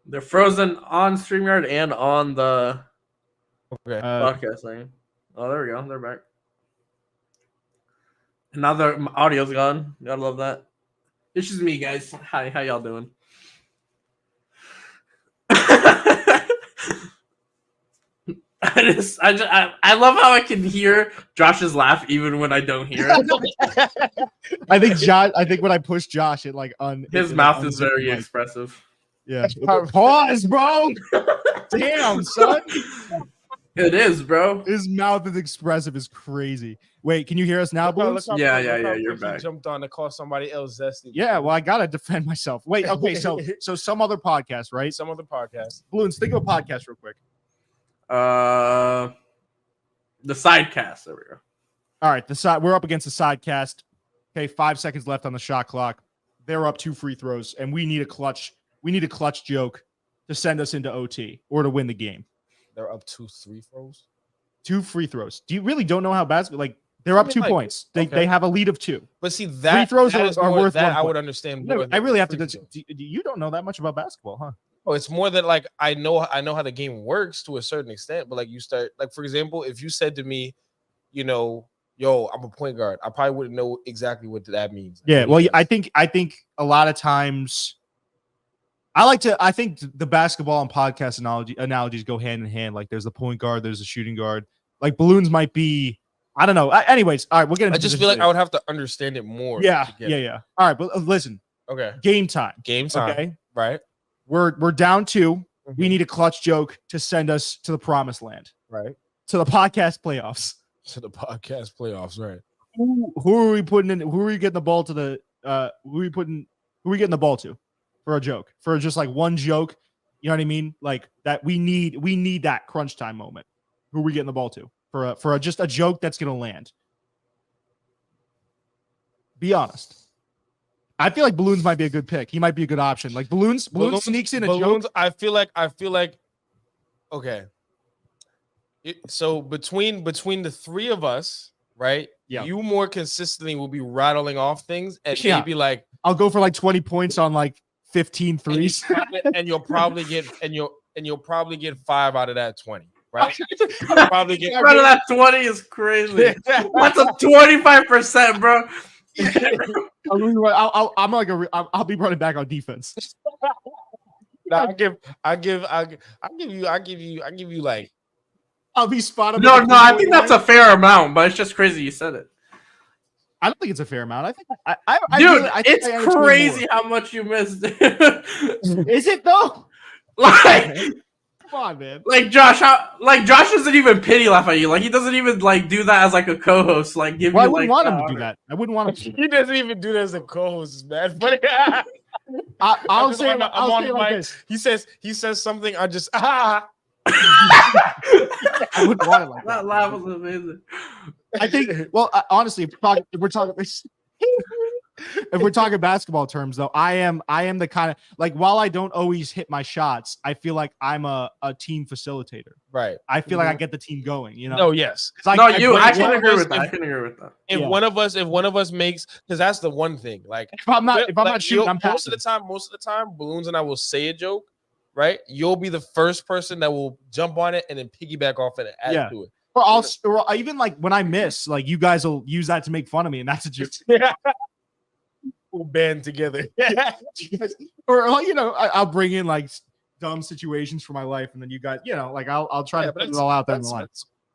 They're frozen on StreamYard and on the Okay. podcast thing. Oh, there we go. They're back. And now their audio's gone. Gotta love that. It's just me, guys. Hi, how y'all doing? I love how I can hear Josh's laugh even when I don't hear it. I think when I push Josh, it like his mouth is very expressive. Yeah. Pause, bro. Damn, son. It is, bro. His mouth is expressive is crazy. Wait, can you hear us now, Booms? Yeah, you're back. Jumped on to call somebody else zesty. Yeah, well, I gotta defend myself. Wait, okay, so some other podcast, right? Some other podcast. Balloons, think of a podcast real quick. The sidecast. There we go. All right, we're up against the sidecast. Okay, 5 seconds left on the shot clock. They're up 2 free throws, and we need a clutch joke to send us into OT or to win the game. They're up 2 free throws. 2 free throws. Do you really don't know how basketball? Like they're up 2 points. They have a lead of 2. But see that free throws that are more, worth that 1 I point. would understand. No, More I really have to. throws. You don't know that much about basketball, huh? Oh, it's more than like I know how the game works to a certain extent. But like you start, like for example, if you said to me, you know, yo, I'm a point guard, I probably wouldn't know exactly what that means. Yeah, well, I think a lot of times. I think the basketball and podcast analogies go hand in hand. Like there's the point guard, there's the shooting guard. Like Balloons might be, I don't know. Anyways, all right, we'll get into I just feel like I would have to understand it more. Yeah. All right, but listen. Okay. Game time. Okay. Right. We're down 2. Mm-hmm. We need a clutch joke to send us to the promised land. Right. To the podcast playoffs. To the podcast playoffs. Right. Who are we putting in? Who are we getting the ball to the? Who are we getting the ball to? For a joke, for just like one joke, you know what I mean? Like that, we need that crunch time moment. Who are we getting the ball to for just a joke that's gonna land? Be honest. I feel like Balloons might be a good pick. He might be a good option. Like Balloons sneaks in a joke. I feel like okay. So between the 3 of us, right? Yeah. You more consistently will be rattling off things and maybe like I'll go for like 20 points on like 15 threes. And you'll probably get 5 out of that 20, right? You'll probably get 5 out of that 20 is crazy. That's a 25%, bro. I'll be running back on defense. I'll give you like. I'll be spotted. No, I think that's a fair amount, but it's just crazy you said it. I don't think it's a fair amount. I think it's crazy how much you missed. Is it though? Like, come on, man. Like Josh doesn't even pity laugh at you. Like he doesn't even like do that as like a co-host. Like give you. I wouldn't want him to do that. I wouldn't want him. He doesn't even do that as a co-host, man. But I'll say it like this. He says something. I just I wouldn't want it like that. That laugh was amazing. I think. Well, honestly, if we're talking. if we're talking basketball terms, though, I am the kind of like while I don't always hit my shots, I feel like I'm a team facilitator. Right. I feel like I get the team going. You know. No, yes. I can agree with that. I can agree with that. If one of us makes, because that's the one thing. Like if I'm not shooting, I'm most of the time, Balloons and I will say a joke, right? You'll be the first person that will jump on it and then piggyback off it and add to it. Or even like when I miss, like you guys will use that to make fun of me, and that's a joke. We'll band together. Or I'll bring in like dumb situations for my life, and then you guys, like I'll try to put it all out there in the line.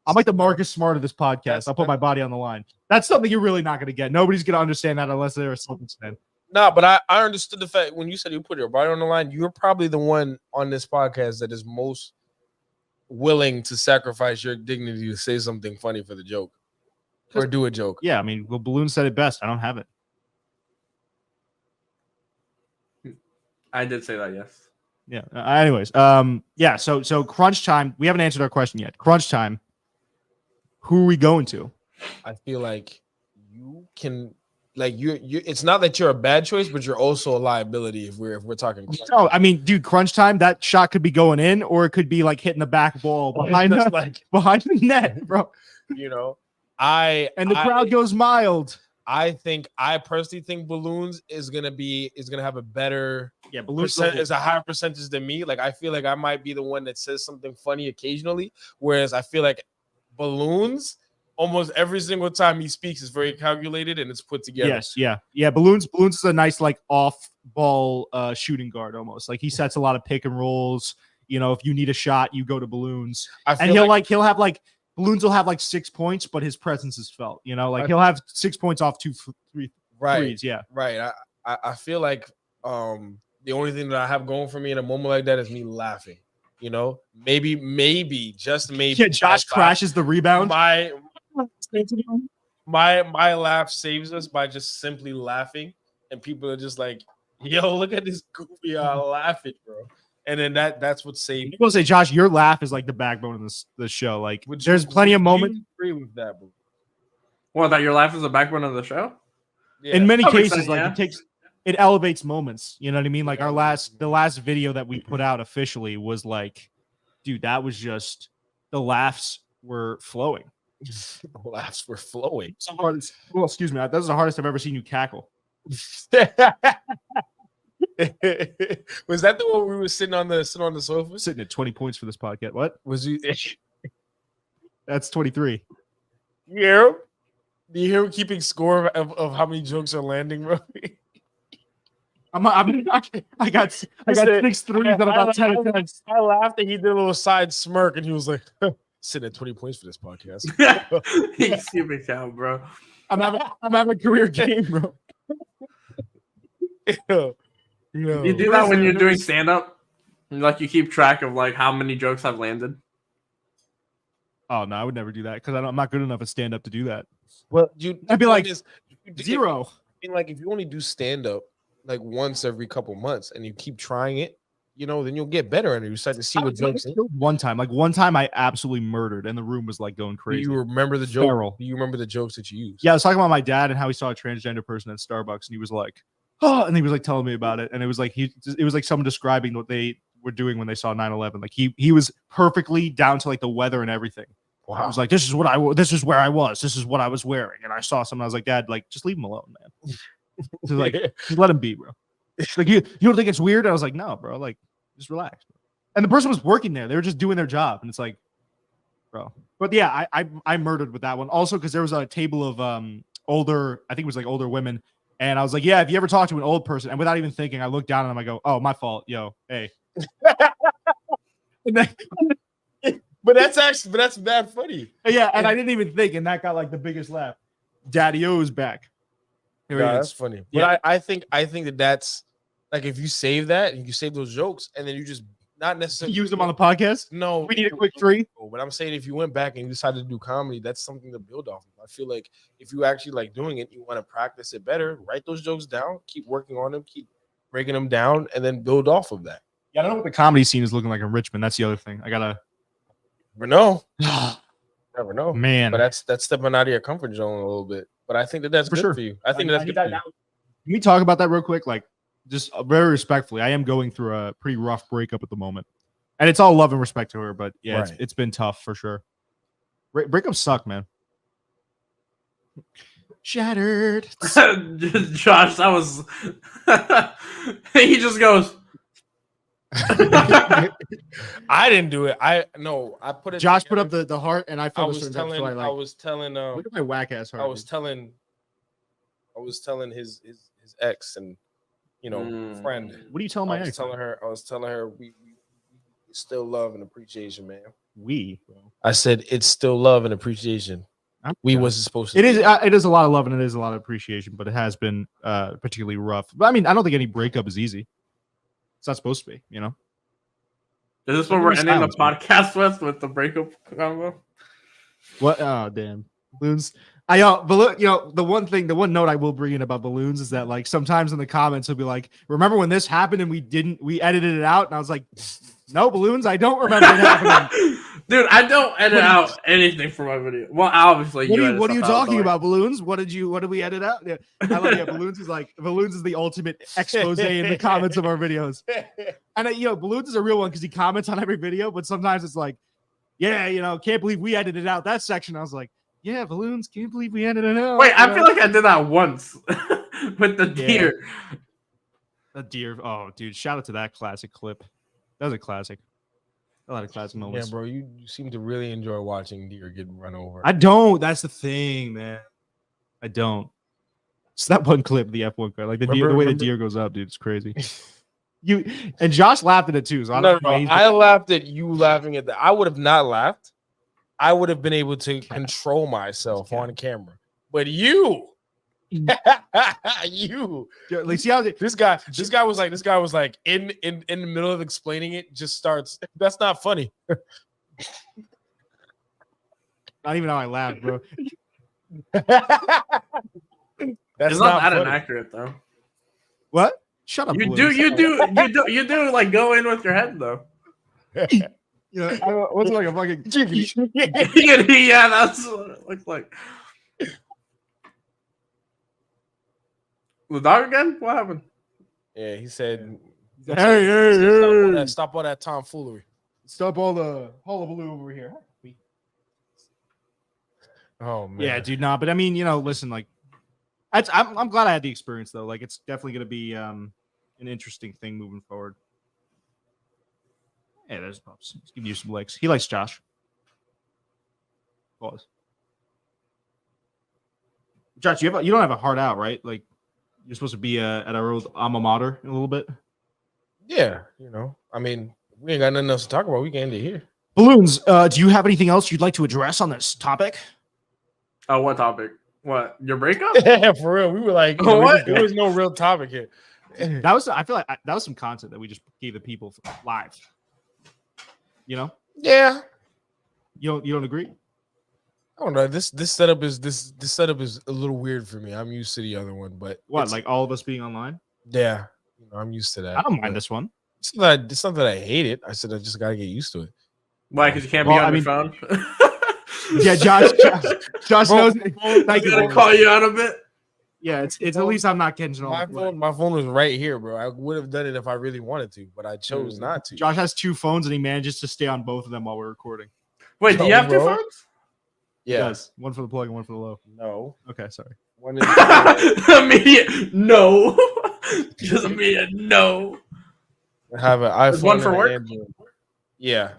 I'm like the Marcus Smart of this podcast. I'll put my body on the line. That's something you're really not going to get. Nobody's going to understand that unless they're a Celtics fan. No, but I understood the fact when you said you put your body on the line, you're probably the one on this podcast that is most willing to sacrifice your dignity to say something funny for the joke or do a joke. Yeah, I mean, well, Balloon said it best. I don't have it. I did say that, yes. Yeah. Anyways, yeah. So crunch time. We haven't answered our question yet. Crunch time. Who are we going to? I feel like you can. Like you it's not that you're a bad choice, but you're also a liability if we're talking. No, I mean, dude, crunch time, that shot could be going in, or it could be like hitting the back wall behind behind the net, bro. The crowd goes mild. I personally think Balloons is gonna have a better Balloons is a higher percentage than me. Like I feel like I might be the one that says something funny occasionally, whereas I feel like Balloons, almost every single time he speaks is very calculated and it's put together. Yes, yeah. Balloons is a nice like off ball shooting guard almost. Like he sets a lot of pick and rolls. If you need a shot, you go to Balloons. And he'll have like Balloons will have like 6 points, but his presence is felt. Like he'll have 6 points off 2 threes. Yeah, right. I feel like the only thing that I have going for me in a moment like that is me laughing. Maybe just maybe. Yeah, Josh crashes the rebound. My laugh saves us by just simply laughing, and people are just like, "Yo, look at this goofy laughing, bro." And then that's what saved. People say, Josh, your laugh is like the backbone of this show. Like, there's plenty of moments. Agree with that, bro? Well, that your laugh is the backbone of the show. Yeah. In many cases, it elevates moments. You know what I mean? Like the last video that we put out officially was like, dude, that was just the laughs were flowing. The laughs were flowing. Excuse me. That's the hardest I've ever seen you cackle. Was that the one we were sitting on the sofa? Sitting at 20 points for this podcast. What? Was you? That's 23. Yeah. Do you hear him keeping score of how many jokes are landing, bro? I got 6 threes and about 10 attempts. I laughed and he did a little side smirk and he was like, sitting at 20 points for this podcast. He's stupid cow, bro. I'm having a career game, bro. You do that when you're doing stand-up? Like you keep track of like how many jokes have landed? Oh no, I would never do that because I'm not good enough at stand-up to do that. Well, I'd be like 0. Like if you only do stand-up like once every couple months and you keep trying it, then you'll get better and you start to see what jokes. One time I absolutely murdered and the room was like going crazy. Do you remember the joke? Do you remember the jokes that you used? Yeah, I was talking about my dad and how he saw a transgender person at Starbucks and he was like, oh, and he was like telling me about it. And it was like someone describing what they were doing when they saw 9/11. Like he was perfectly down to like the weather and everything. Wow. I was like, this is where I was. This is what I was wearing. And I saw something. I was like, Dad, like, just leave him alone, man. So like, just let him be, bro. Like, you don't think it's weird? I was like, no, bro. Like, just relax. Bro. And the person was working there. They were just doing their job. And it's like, bro. But yeah, I murdered with that one. Also, because there was a table of older women. And I was like, yeah, if you ever talk to an old person, and without even thinking, I look down at them, I go, oh, my fault. Yo, hey. And then, but that's bad funny. Yeah, and I didn't even think, and that got like the biggest laugh. Daddy O's back. That's funny. Yeah. But I think that's like if you save that and you save those jokes and then you just not necessarily use them on the podcast. No, we need a quick 3. But I'm saying if you went back and you decided to do comedy, that's something to build off of. I feel like if you actually like doing it, you want to practice it better, write those jokes down, keep working on them, keep breaking them down, and then build off of that. Yeah, I don't know what the comedy scene is looking like in Richmond. That's the other thing. I gotta never know, man. But that's stepping out of your comfort zone a little bit. But I think that's good for you. I think that's good for you. Can we talk about that real quick? Like, just very respectfully, I am going through a pretty rough breakup at the moment, and it's all love and respect to her. But yeah, Right. it's been tough for sure. Breakups suck, man. Shattered. Josh, that was. He just goes. I didn't do it. I put it. Josh together. put up the heart, and I I felt was telling. I was telling. look at my whack ass heart. I was telling his ex and friend. What are you telling my I was ex? telling her we still love and appreciation, man. Bro. I said it's still love and appreciation. We wasn't supposed to. It is a lot of love and it is a lot of appreciation, but it has been particularly rough. But I mean, I don't think any breakup is easy. It's not supposed to be, you know. Is this what we're ending the podcast with the breakup combo? What? Oh, damn. Balloons. The one note I will bring in about balloons is that like sometimes in the comments he'll be like, "Remember when this happened and we edited it out?" And I was like, "No, balloons, I don't remember it happening." Dude, I don't edit out anything for my video. Well, obviously, what are you talking about, balloons? What did we edit out? Yeah, I like balloons is the ultimate expose in the comments of our videos. And balloons is a real one because he comments on every video, but sometimes it's like, yeah, can't believe we edited out that section. I was like, yeah, balloons, can't believe we edited it out. Wait, I feel like I did that once with the deer. The deer. Oh, dude, shout out to that classic clip. That was a classic. A lot of classic moments. Yeah, bro, you seem to really enjoy watching deer get run over. I don't. That's the thing, man. I don't. It's that one clip, the F1 clip, like the way the deer goes up, dude. It's crazy. And Josh laughed at it too. So I laughed at you laughing at that. I would have not laughed. I would have been able to control myself on camera, but you. Like, see how this guy was like in the middle of explaining it, just starts. That's not funny. Not even how I laughed, bro. That's not that inaccurate though. What? Shut up. You do like go in with your head though. What's like a fucking yeah, that's what it looks like. The dog again? What happened? Yeah, he said, "Hey, stop all that tomfoolery. Stop all the hullabaloo over here." Oh man, yeah, dude. Nah, but I mean, listen, like, I'm glad I had the experience though. Like, it's definitely gonna be an interesting thing moving forward. Hey, there's Pops. He's giving you some legs. He likes Josh. Pause. Josh, you don't have a heart out, right? Like, you're supposed to be at our old alma mater in a little bit. Yeah, I mean, we ain't got nothing else to talk about. We can end it here. Balloons, do you have anything else you'd like to address on this topic? Oh, what topic? What, your breakup? Yeah, for real. We were like, what? There was no real topic here. I feel like that was some content that we just gave the people live. Yeah. You don't agree? I don't know. This setup is a little weird for me. I'm used to the other one, but what, like all of us being online? Yeah, I'm used to that. I don't mind this one. It's not that I hate it. I said I just gotta get used to it. Why? Because you can't be on your phone. Yeah, Josh knows. I gotta call you out a bit. Yeah, it's at least I'm not catching all. My phone was right here, bro. I would have done it if I really wanted to, but I chose not to. Josh has two phones and he manages to stay on both of them while we're recording. Wait, do you have two phones? Yeah. He does. One for the plug and one for the low. No. Okay, sorry. One is immediate no. Just immediate no. I have an iPhone. One for work? Android. Yeah.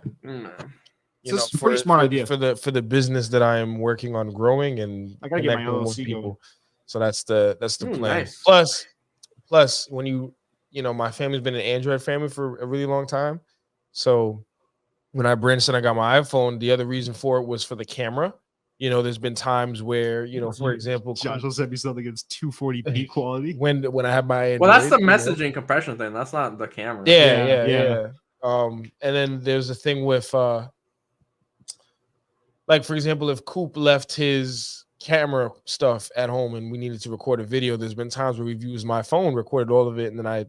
It's a pretty smart idea for the business that I am working on growing and I gotta get my LLC going. So that's the plan. Nice. Plus, when my family's been an Android family for a really long time. So when I branched and I got my iPhone, the other reason for it was for the camera. There's been times where, for example, Josh will send me something that's 240p quality. When I have my Android, well, that's the messaging compression thing. That's not the camera. Yeah. And then there's a thing with like, for example, if Coop left his camera stuff at home and we needed to record a video, there's been times where we've used my phone, recorded all of it, and then I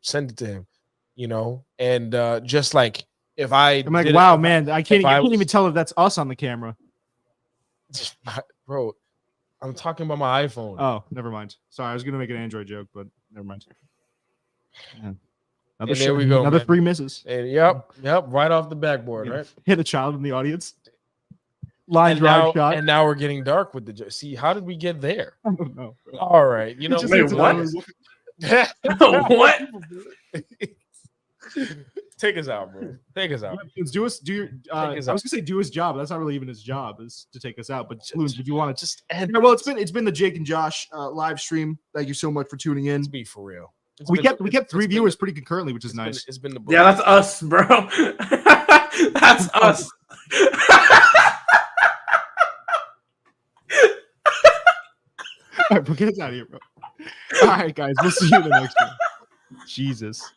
send it to him, and just like if I'm like, wow, man, I can't even tell if that's us on the camera. Bro, I'm talking about my iPhone. Oh, never mind. Sorry, I was gonna make an Android joke, but never mind. Yeah. And there we go. Another Man. 3 misses. And yep, right off the backboard, right? Hit a child in the audience. Line And drive now, shot. and now we're getting dark with the joke. See, how did we get there? I don't know. Bro. All right, you know, Just wait, hits what? another- What? Take us out, bro. Take us out. Do us do your. I was us out. gonna say do his job. That's not really even his job. Is to take us out. But Loons, if you want to Just end. Yeah, well, it's been the Jake and Josh live stream. Thank you so much for tuning in. Let's be for real. We kept 3 viewers pretty concurrently, which is nice. It's been the Yeah, that's us, bro. That's us. All right, bro, get us out of here, bro. All right, guys, we'll see you in the next one. Jesus.